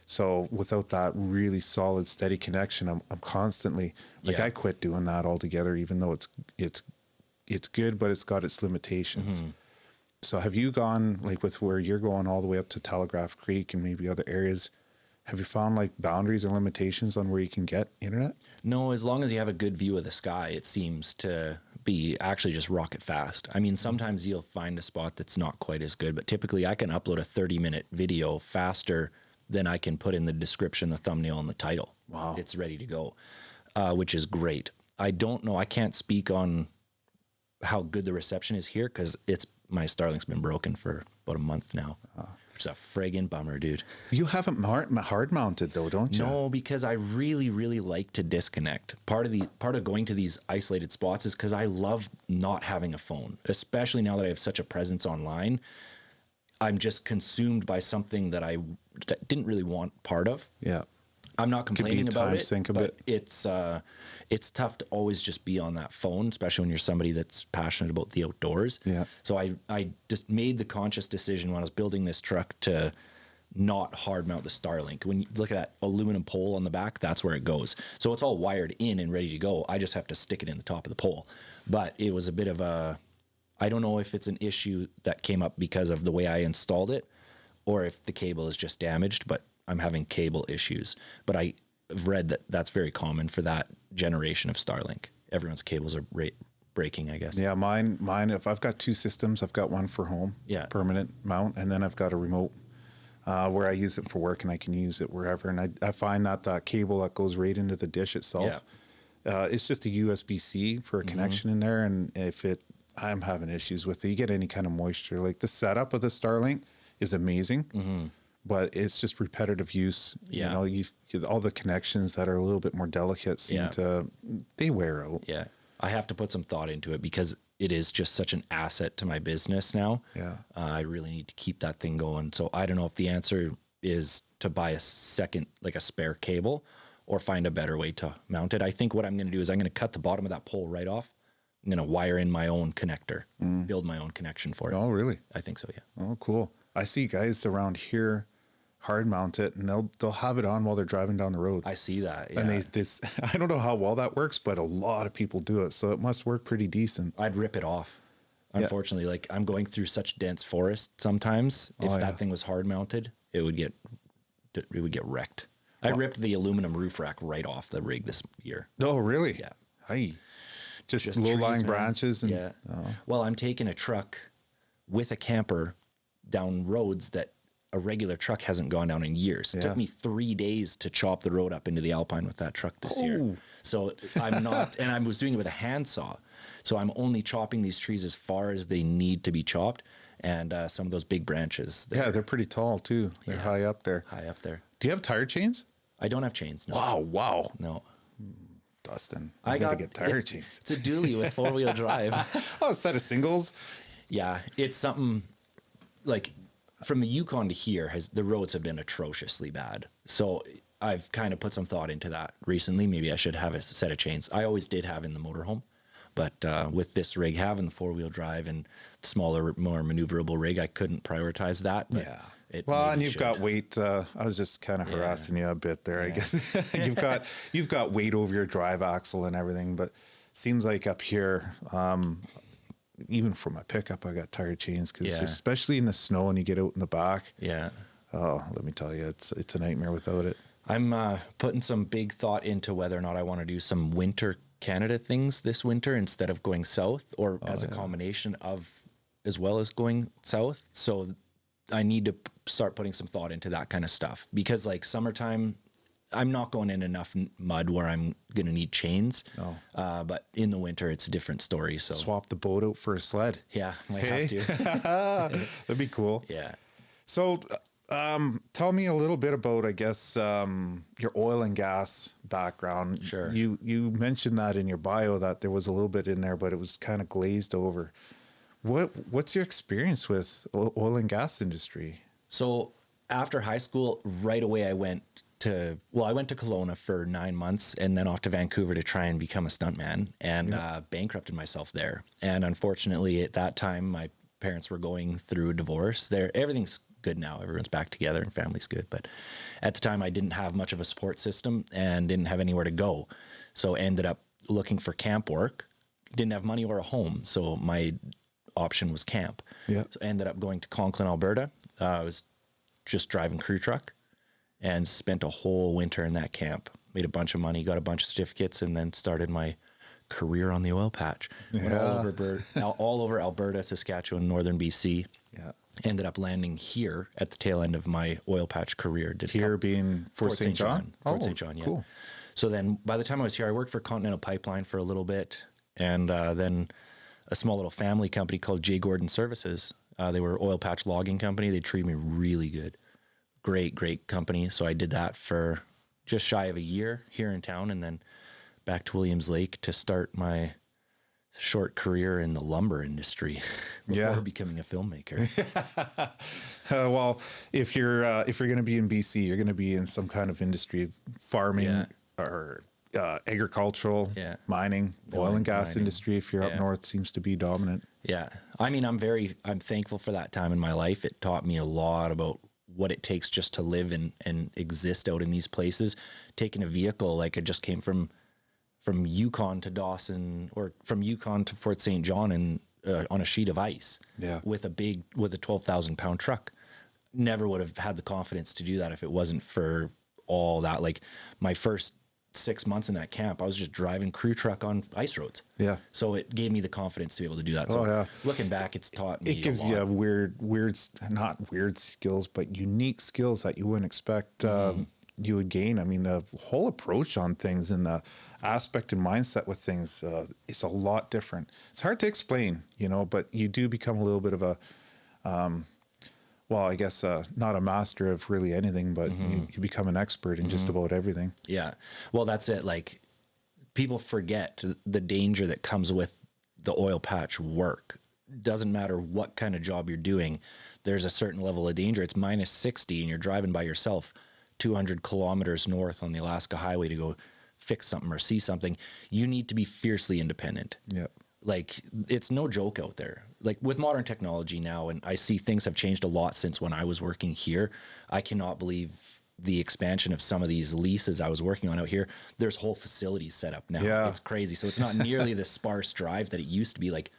So without that really solid, steady connection, I'm constantly like, I quit doing that altogether, even though it's good, but it's got its limitations. So have you gone like with where you're going all the way up to Telegraph Creek and maybe other areas? Have you found like boundaries or limitations on where you can get internet? No, as long as you have a good view of the sky, it seems to be actually just rocket fast. I mean, sometimes you'll find a spot that's not quite as good, but typically I can upload a 30-minute video faster than I can put in the description, the thumbnail, and the title. Wow. It's ready to go, which is great. I don't know. I can't speak on how good the reception is here because my Starlink's been broken for about a month now. Which is a friggin' bummer, dude. You haven't hard mounted though, don't you? No, because I really, really like to disconnect. Part of going to these isolated spots is because I love not having a phone, especially now that I have such a presence online. I'm just consumed by something that I didn't really want part of. Yeah. I'm not complaining about it, sink a but bit. it's tough to always just be on that phone, especially when you're somebody that's passionate about the outdoors. Yeah. So I just made the conscious decision when I was building this truck to not hard mount the Starlink. When you look at that aluminum pole on the back, that's where it goes. So it's all wired in and ready to go. I just have to stick it in the top of the pole. But it was a bit of I don't know if it's an issue that came up because of the way I installed it or if the cable is just damaged, but I'm having cable issues, but I've read that that's very common for that generation of Starlink. Everyone's cables are breaking, I guess. Yeah, mine. If I've got two systems, I've got one for home, permanent mount, and then I've got a remote where I use it for work and I can use it wherever. And I find that cable that goes right into the dish itself, it's just a USB-C for a connection in there. And I'm having issues with it. You get any kind of moisture. Like the setup of the Starlink is amazing. But it's just repetitive use. You know, all the connections that are a little bit more delicate they wear out. Yeah. I have to put some thought into it because it is just such an asset to my business now. Yeah. I really need to keep that thing going. So I don't know if the answer is to buy a second, like a spare cable or find a better way to mount it. I think what I'm going to do is I'm going to cut the bottom of that pole right off. I'm going to wire in my own connector, build my own connection for it. Oh, really? I think so. Yeah. Oh, cool. I see guys around here hard mount it and they'll have it on while they're driving down the road. I see that. Yeah. And I don't know how well that works, but a lot of people do it. So it must work pretty decent. I'd rip it off. Unfortunately, like I'm going through such dense forest sometimes. If that thing was hard mounted, it would get wrecked. I ripped the aluminum roof rack right off the rig this year. Oh, really? Yeah. Hi. Just low-lying branches. And, Well, I'm taking a truck with a camper down roads that a regular truck hasn't gone down in years. It took me 3 days to chop the road up into the Alpine with that truck this year. So I'm not, and I was doing it with a handsaw. So I'm only chopping these trees as far as they need to be chopped. And some of those big branches. They're pretty tall too. They're high up there. High up there. Do you have tire chains? I don't have chains. No. Wow. No. Dustin, I gotta get tire chains. It's a dually with 4-wheel drive. A set of singles. Yeah. It's something like, from the Yukon to here, the roads have been atrociously bad. So I've kind of put some thought into that recently. Maybe I should have a set of chains. I always did have in the motorhome, but with this rig having the 4-wheel drive and smaller, more maneuverable rig, I couldn't prioritize that. And you've got weight. I was just kind of harassing you a bit there. I guess you've got weight over your drive axle and everything, but seems like up here. Even for my pickup, I got tire chains because especially in the snow and you get out in the back. Yeah. Oh, let me tell you, it's a nightmare without it. I'm putting some big thought into whether or not I want to do some winter Canada things this winter instead of going south or as a combination of as well as going south. So I need to start putting some thought into that kind of stuff because like summertime, I'm not going in enough mud where I'm going to need chains. But in the winter, it's a different story. So swap the boat out for a sled. Yeah, might have to. That'd be cool. Yeah. So Tell me a little bit about, I guess, your oil and gas background. Sure. You mentioned that in your bio that there was a little bit in there, but it was kind of glazed over. What's your experience with oil and gas industry? So after high school, right away I went to Kelowna for 9 months and then off to Vancouver to try and become a stuntman, and bankrupted myself there. And unfortunately, at that time, my parents were going through a divorce. Everything's good now. Everyone's back together and family's good. But at the time, I didn't have much of a support system and didn't have anywhere to go. So ended up looking for camp work. Didn't have money or a home. So my option was camp. Yeah. So I ended up going to Conklin, Alberta. I was just driving crew truck and spent a whole winter in that camp. Made a bunch of money, got a bunch of certificates, and then started my career on the oil patch. Went all over Alberta, Saskatchewan, northern BC. Yeah. Ended up landing here at the tail end of my oil patch career. Being Fort St. John? Fort St. John, yeah. Cool. So then by the time I was here, I worked for Continental Pipeline for a little bit, and then a small little family company called J. Gordon Services. They were oil patch logging company. They treated me really good. Great company. So I did that for just shy of a year here in town, and then back to Williams Lake to start my short career in the lumber industry before becoming a filmmaker. Well, if you're going to be in BC, you're going to be in some kind of industry, farming or agricultural, mining, oil and gas industry. If you're up north, seems to be dominant. Yeah. I mean, I'm thankful for that time in my life. It taught me a lot about what it takes just to live and exist out in these places. Taking a vehicle, like I just came from Yukon to Dawson, or from Yukon to Fort St. John and on a sheet of ice with a 12,000 pound truck. Never would have had the confidence to do that if it wasn't for all that. Like my first 6 months in that camp, I was just driving crew truck on ice roads. Yeah. So it gave me the confidence to be able to do that. So looking back, it's taught me. It gives you not weird skills, but unique skills that you wouldn't expect you would gain. I mean, the whole approach on things and the aspect and mindset with things, it's a lot different. It's hard to explain, but you do become a little bit of a, I guess not a master of really anything, but you become an expert in just about everything. Yeah. Well, that's it. Like people forget the danger that comes with the oil patch work. Doesn't matter what kind of job you're doing. There's a certain level of danger. It's minus 60 and you're driving by yourself 200 kilometers north on the Alaska highway to go fix something or see something. You need to be fiercely independent. Yeah. Like it's no joke out there. Like with modern technology now, and I see things have changed a lot since when I was working here. I cannot believe the expansion of some of these leases I was working on out here. There's whole facilities set up now. Yeah. It's crazy. So it's not nearly the sparse drive that it used to be. Like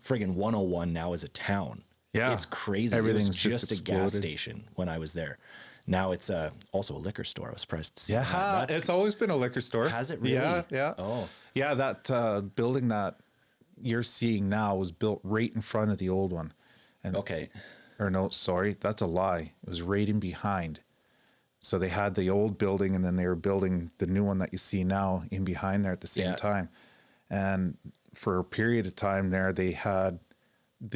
friggin' 101 now is a town. Yeah. It's crazy. Everything's just a gas station when I was there. Now it's also a liquor store. I was surprised to see that. It's always been a liquor store. Has it really? Yeah. Oh. Yeah, that building that you're seeing now was built right in front of the old one. And or no, sorry, that's a lie. It was right in behind. So they had the old building and then they were building the new one that you see now in behind there at the same time. And for a period of time there, they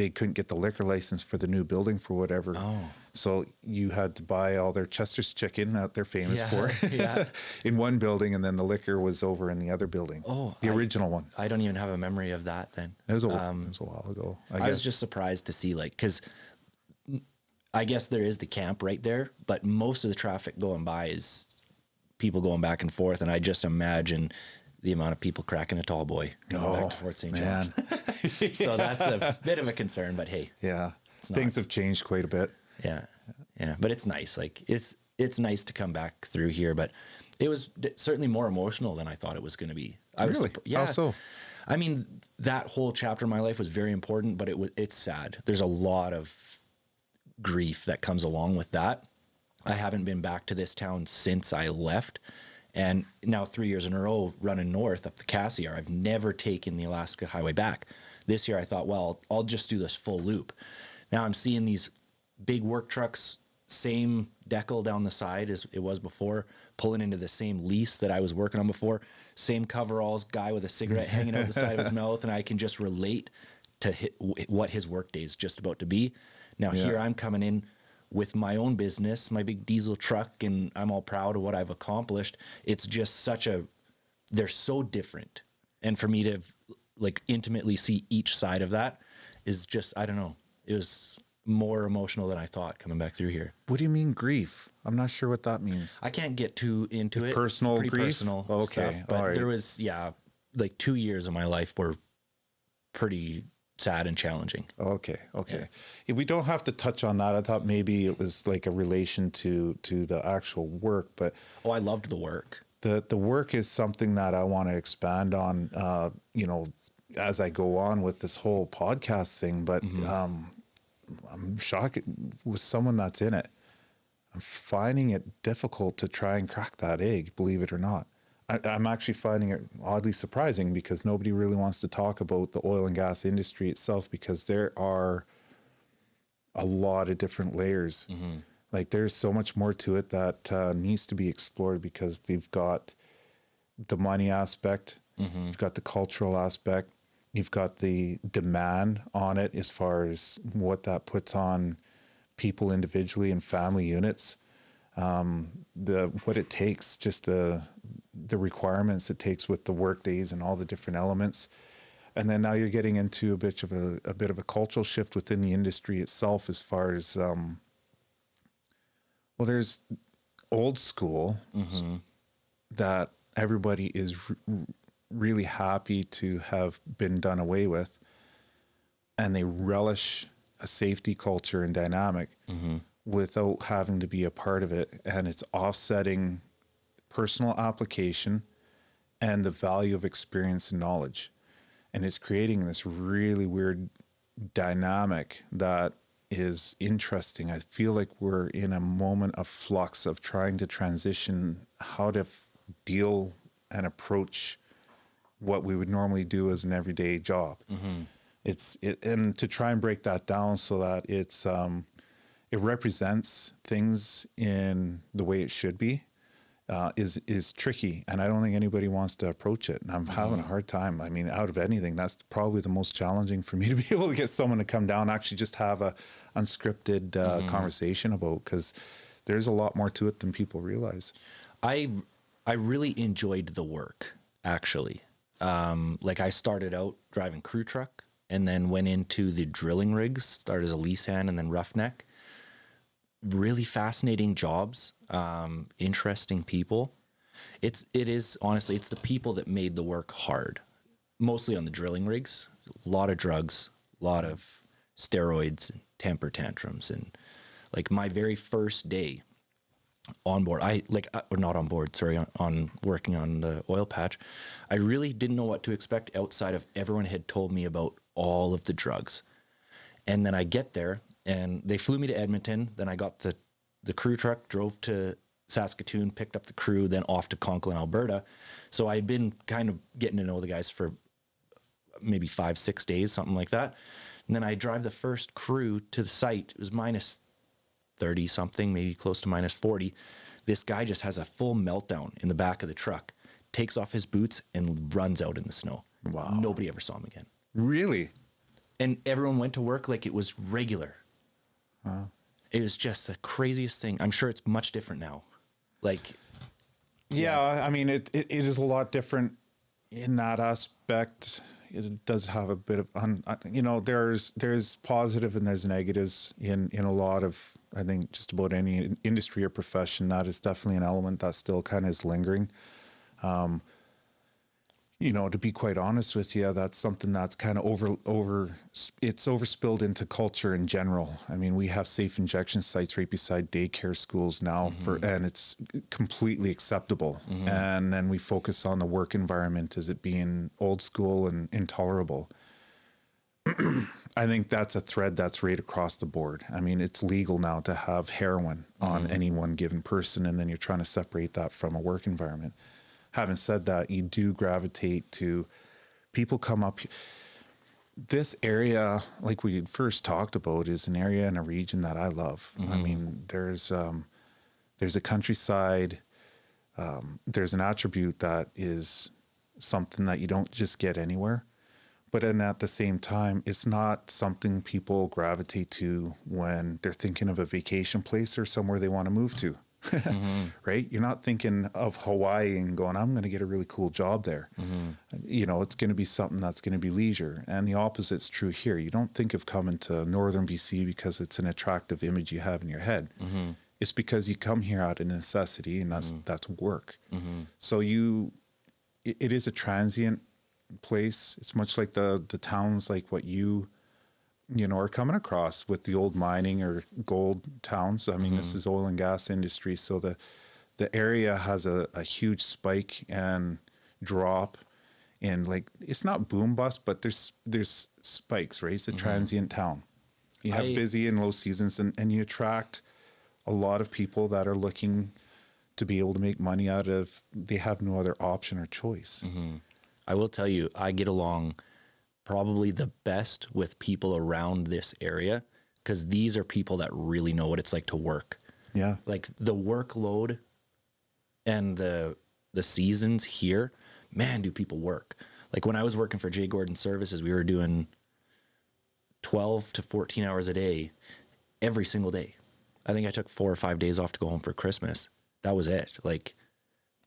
couldn't get the liquor license for the new building for whatever. Oh. So you had to buy all their Chester's chicken that they're famous for in one building, and then the liquor was over in the other building. Oh, the original one. I don't even have a memory of that then. It was a while ago. I was just surprised to see, like, because I guess there is the camp right there, but most of the traffic going by is people going back and forth, and I just imagine the amount of people cracking a tall boy coming back to Fort St. John. So that's a bit of a concern, but hey. Yeah. Things have changed quite a bit. Yeah. Yeah. But it's nice. Like it's nice to come back through here, but it was certainly more emotional than I thought it was going to be. Really? Yeah. How so? I mean, that whole chapter of my life was very important, but it's sad. There's a lot of grief that comes along with that. I haven't been back to this town since I left. And now 3 years in a row running north up the Cassiar, I've never taken the Alaska Highway back. This year I thought, well, I'll just do this full loop. Now I'm seeing these big work trucks, same decal down the side as it was before, pulling into the same lease that I was working on before, same coveralls, guy with a cigarette hanging out the side of his mouth, and I can just relate to what his work day is just about to be. Now here I'm coming in with my own business, my big diesel truck, and I'm all proud of what I've accomplished. It's just they're so different. And for me to like intimately see each side of that is just, I don't know. It was more emotional than I thought coming back through here. What do you mean grief? I'm not sure what that means. I can't get too into it. Personal Pretty grief? personal Okay, stuff. But all right. there was, like 2 years of my life were pretty sad and challenging. Okay. Yeah, we don't have to touch on that. I thought maybe it was like a relation to the actual work, but Oh, I loved the work. the work is something that I want to expand on, as I go on with this whole podcast thing. But I'm shocked with someone that's in it. I'm finding it difficult to try and crack that egg, believe it or not. I'm actually finding it oddly surprising because nobody really wants to talk about the oil and gas industry itself because there are a lot of different layers. Like there's so much more to it that needs to be explored because they've got the money aspect, you've got the cultural aspect, you've got the demand on it as far as what that puts on people individually and family units. What it takes, just the requirements it takes with the work days and all the different elements. And then now you're getting into a bit of a cultural shift within the industry itself as far as, there's old school that everybody is really happy to have been done away with. And they relish a safety culture and dynamic without having to be a part of it. And it's offsetting personal application and the value of experience and knowledge. And it's creating this really weird dynamic that is interesting. I feel like we're in a moment of flux of trying to transition how to deal and approach what we would normally do as an everyday job. And to try and break that down so that it represents things in the way it should be is tricky. And I don't think anybody wants to approach it. And I'm having a hard time. I mean, out of anything, that's probably the most challenging for me to be able to get someone to come down, actually just have a unscripted conversation about, because there's a lot more to it than people realize. I really enjoyed the work, actually. Like I started out driving crew truck and then went into the drilling rigs, started as a lease hand and then roughneck. Really fascinating jobs, interesting people. It is honestly, it's the people that made the work hard, mostly on the drilling rigs. A lot of drugs, a lot of steroids, and temper tantrums. And like my very first day on board, on working on the oil patch, I really didn't know what to expect outside of everyone had told me about all of the drugs. And then I get there and they flew me to Edmonton. Then I got the crew truck, drove to Saskatoon, picked up the crew, then off to Conklin, Alberta. So I had been kind of getting to know the guys for maybe 5-6 days, something like that. And then I drive the first crew to the site. It was minus 30 something, maybe close to minus 40. This guy just has a full meltdown in the back of the truck, takes off his boots and runs out in the snow. Wow. Nobody ever saw him again. Really? And everyone went to work like it was regular. It was just the craziest thing. I'm sure it's much different now. Like, yeah. I mean, it is a lot different in that aspect. It does have a bit of, there's positive and there's negatives in a lot of, I think, just about any industry or profession. That is definitely an element that still kind of is lingering. To be quite honest with you, that's something that's kind of it's overspilled into culture in general. I mean, we have safe injection sites right beside daycare schools now and it's completely acceptable. And then we focus on the work environment as it being old school and intolerable. I think that's a thread that's right across the board. I mean, it's legal now to have heroin on any one given person, and then you're trying to separate that from a work environment. Having said that, you do gravitate to people come up. This area, like we first talked about, is an area and a region that I love. I mean, there's a countryside. There's an attribute that is something that you don't just get anywhere. But then at the same time, it's not something people gravitate to when they're thinking of a vacation place or somewhere they want to move to. Right? You're not thinking of Hawaii and going, I'm going to get a really cool job there. You know, it's going to be something that's going to be leisure. And the opposite's true here. You don't think of coming to northern BC because it's an attractive image you have in your head. It's because you come here out of necessity, and that's work. So it is a transient place. It's much like the towns like what you know, are coming across with the old mining or gold towns. I mean, this is oil and gas industry. So the area has a huge spike and drop, and like, it's not boom bust, but there's spikes, right? It's a transient town. You have busy and low seasons, and you attract a lot of people that are looking to be able to make money out of, they have no other option or choice. I will tell you, I get along probably the best with people around this area, because these are people that really know what it's like to work. Yeah. Like the workload and the seasons here, man, do people work. Like when I was working for J. Gordon Services, we were doing 12 to 14 hours a day every single day. I think I took 4 or 5 days off to go home for Christmas. That was it. Like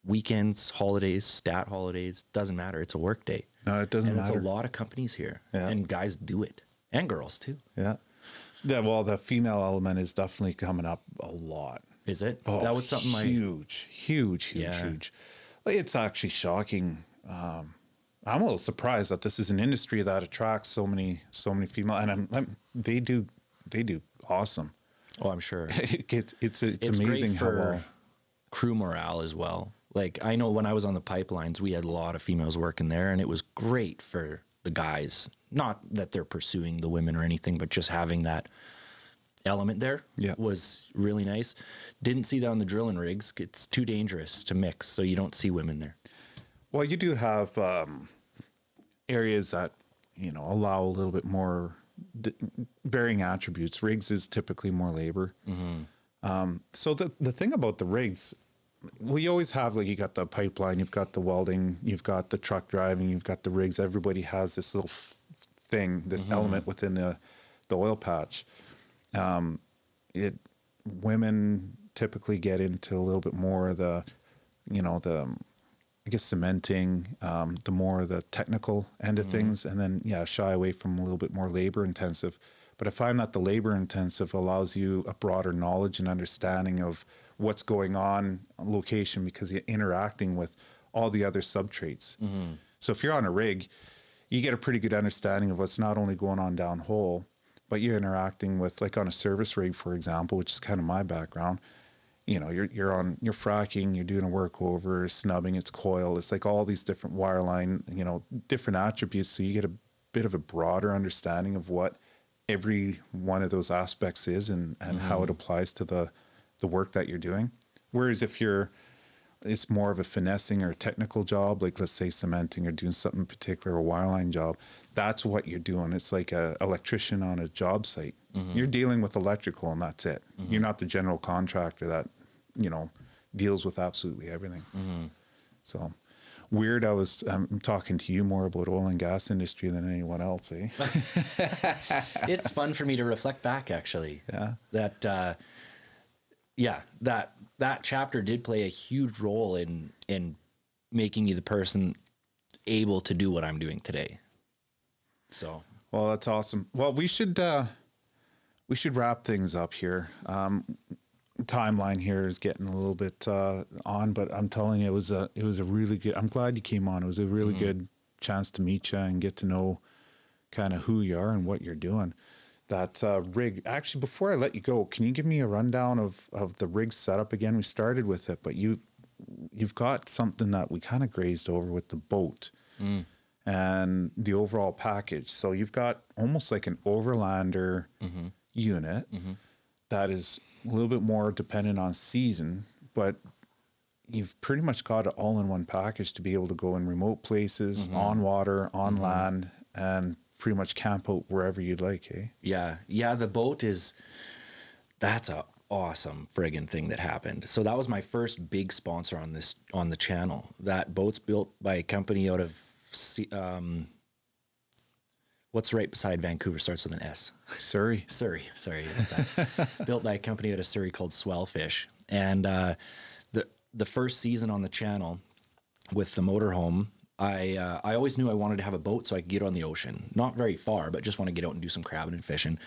weekends, holidays, stat holidays, doesn't matter. It's a work day. No, it doesn't matter. It's a lot of companies here, and guys do it, and girls too. Yeah. Well, the female element is definitely coming up a lot. Is it? Oh, That was something huge. It's actually shocking. I'm a little surprised that this is an industry that attracts so many female, and they do awesome. Oh, I'm sure. It's amazing great how for well. crew morale as well. Like I know when I was on the pipelines, we had a lot of females working there, and it was great for the guys. Not that they're pursuing the women or anything, but just having that element there was really nice. Didn't see that on the drilling rigs. It's too dangerous to mix, so you don't see women there. Well, you do have areas that, you know, allow a little bit more varying attributes. Rigs is typically more labor. So the thing about the rigs, we always have, like, you got the pipeline, you've got the welding, you've got the truck driving, you've got the rigs. Everybody has this little thing, this element within the oil patch. Women typically get into a little bit more of the, you know, I guess cementing, the more the technical end of things, and then shy away from a little bit more labor intensive. But I find that the labor intensive allows you a broader knowledge and understanding of what's going on location, because you're interacting with all the other subtraits. So if you're on a rig, you get a pretty good understanding of what's not only going on downhole, but you're interacting with, like on a service rig, for example, which is kind of my background. You know, you're fracking, you're doing a workover, snubbing, it's coil. It's like all these different wireline, you know, different attributes. So you get a bit of a broader understanding of what every one of those aspects is, and how it applies to the work that you're doing. Whereas if it's more of a finessing or technical job, like let's say cementing or doing something particular, a wireline job, that's what you're doing. It's like a electrician on a job site. You're dealing with electrical, and that's it. You're not the general contractor that, you know, deals with absolutely everything. So weird. I'm talking to you more about oil and gas industry than anyone else, eh? It's fun for me to reflect back, actually. Yeah. That chapter did play a huge role in making me the person able to do what I'm doing today. So, well, that's awesome. Well, we should wrap things up here. Timeline here is getting a little bit on, but I'm telling you, it was a really good. I'm glad you came on. It was a really good chance to meet you and get to know kind of who you are and what you're doing. That rig. Actually, before I let you go, can you give me a rundown of the rig setup again? We started with it, but you've got something that we kind of grazed over with the boat and the overall package. So you've got almost like an overlander unit that is a little bit more dependent on season, but you've pretty much got it all in one package to be able to go in remote places, on water, on land, and pretty much camp out wherever you'd like, eh? Yeah, the boat that's a awesome friggin' thing that happened. So that was my first big sponsor on the channel. That boat's built by a company out of What's right beside Vancouver starts with an S. Surrey. Sorry about that. Built by a company out of Surrey called Swellfish. And the first season on the channel with the motorhome, I always knew I wanted to have a boat so I could get on the ocean. Not very far, but just want to get out and do some crabbing and fishing.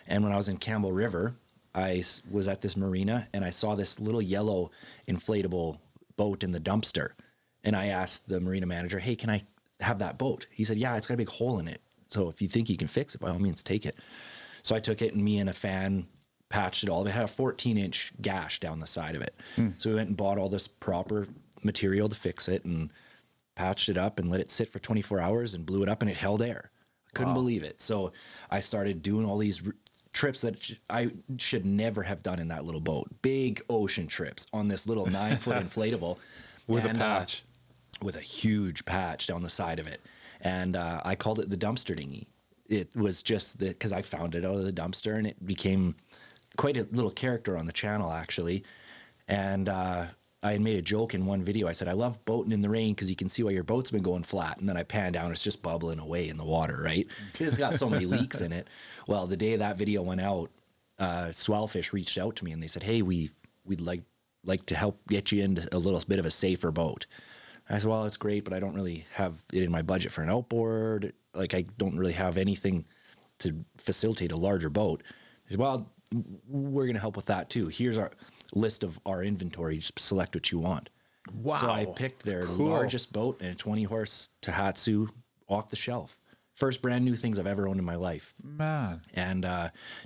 And when I was in Campbell River, I was at this marina and I saw this little yellow inflatable boat in the dumpster. And I asked the marina manager, hey, can I have that boat? He said, yeah, it's got a big hole in it. So if you think you can fix it, by all means, take it. So I took it, and me and a fan patched it all. It had a 14-inch gash down the side of it. So we went and bought all this proper material to fix it and patched it up and let it sit for 24 hours and blew it up, and it held air. I couldn't believe it. So I started doing all these trips that I should never have done in that little boat. Big ocean trips on this little 9-foot inflatable. With a patch. With a huge patch down the side of it. And I called it the dumpster dinghy. It was just because I found it out of the dumpster, and it became quite a little character on the channel, actually. And I had made a joke in one video. I said, I love boating in the rain because you can see why your boat's been going flat. And then I pan down, it's just bubbling away in the water, right? It's got so many leaks in it. Well, the day that video went out, Swellfish reached out to me, and they said, hey, we'd like to help get you into a little bit of a safer boat. I said, well, it's great, but I don't really have it in my budget for an outboard. Like, I don't really have anything to facilitate a larger boat. He said, well, we're going to help with that too. Here's our list of our inventory. Just select what you want. Wow. So I picked their largest boat and a 20-horse Tohatsu off the shelf. First brand new things I've ever owned in my life. Man. And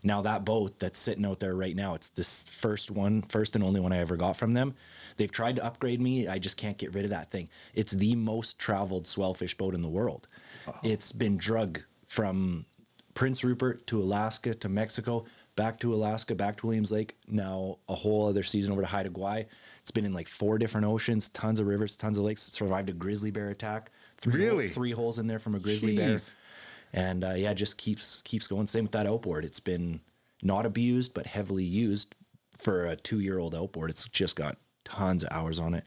now that boat that's sitting out there right now, it's this first and only one I ever got from them. They've tried to upgrade me. I just can't get rid of that thing. It's the most traveled Swellfish boat in the world. Oh. It's been drug from Prince Rupert to Alaska to Mexico, back to Alaska, back to Williams Lake, now a whole other season over to Haida Gwaii. It's been in like 4 different oceans, tons of rivers, tons of lakes. It survived a grizzly bear attack. Three holes in there from a grizzly bear. And it just keeps going. Same with that outboard. It's been not abused, but heavily used for a 2-year-old outboard. It's just got tons of hours on it.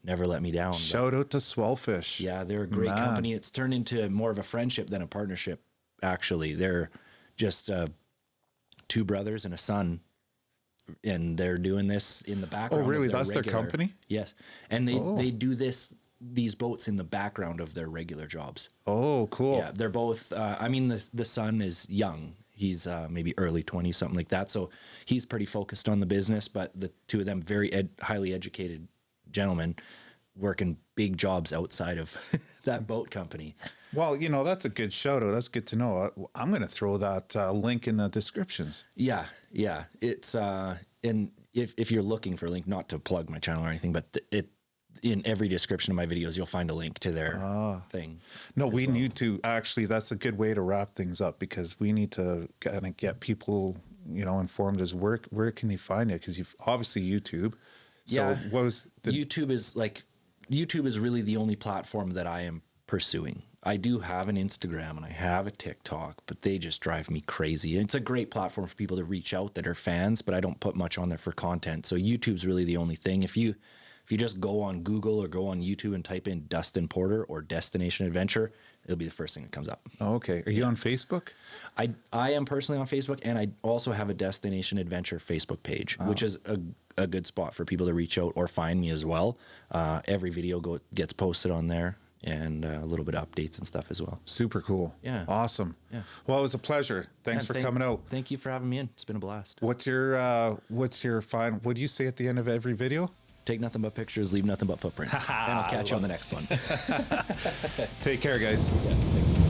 Never let me down. Shout out to Swellfish. Yeah, they're a great company. It's turned into more of a friendship than a partnership, actually. They're just 2 brothers and a son, and they're doing this in the background. Oh, really? That's their company? Yes. And they do these boats in the background of their regular jobs. Oh, cool. Yeah, they're both, the son is young. He's maybe early 20s, something like that. So he's pretty focused on the business, but the 2 of them, very highly educated gentlemen, working big jobs outside of that boat company. Well, that's a good shout out. That's good to know. I'm going to throw that link in the descriptions. Yeah. It's, and if you're looking for a link, not to plug my channel or anything, but in every description of my videos, you'll find a link to their thing. No, we need to actually, that's a good way to wrap things up, because we need to kind of get people, informed as where can they find it? Because you've obviously YouTube. So what was YouTube is really the only platform that I am pursuing. I do have an Instagram and I have a TikTok, but they just drive me crazy. It's a great platform for people to reach out that are fans, but I don't put much on there for content. So YouTube's really the only thing. If you just go on Google or go on YouTube and type in Dustin Porter or Destination Adventure, it'll be the first thing that comes up. Oh, okay. Are you on Facebook? I am personally on Facebook, and I also have a Destination Adventure Facebook page, which is a good spot for people to reach out or find me as well. Every video gets posted on there, and a little bit of updates and stuff as well. Super cool. Yeah. Awesome. Yeah. Well, it was a pleasure. Thanks for coming out. Thank you for having me in. It's been a blast. What's your final, what do you say at the end of every video? Take nothing but pictures, leave nothing but footprints. And I'll catch you on the next one. Take care, guys. Yeah, thanks.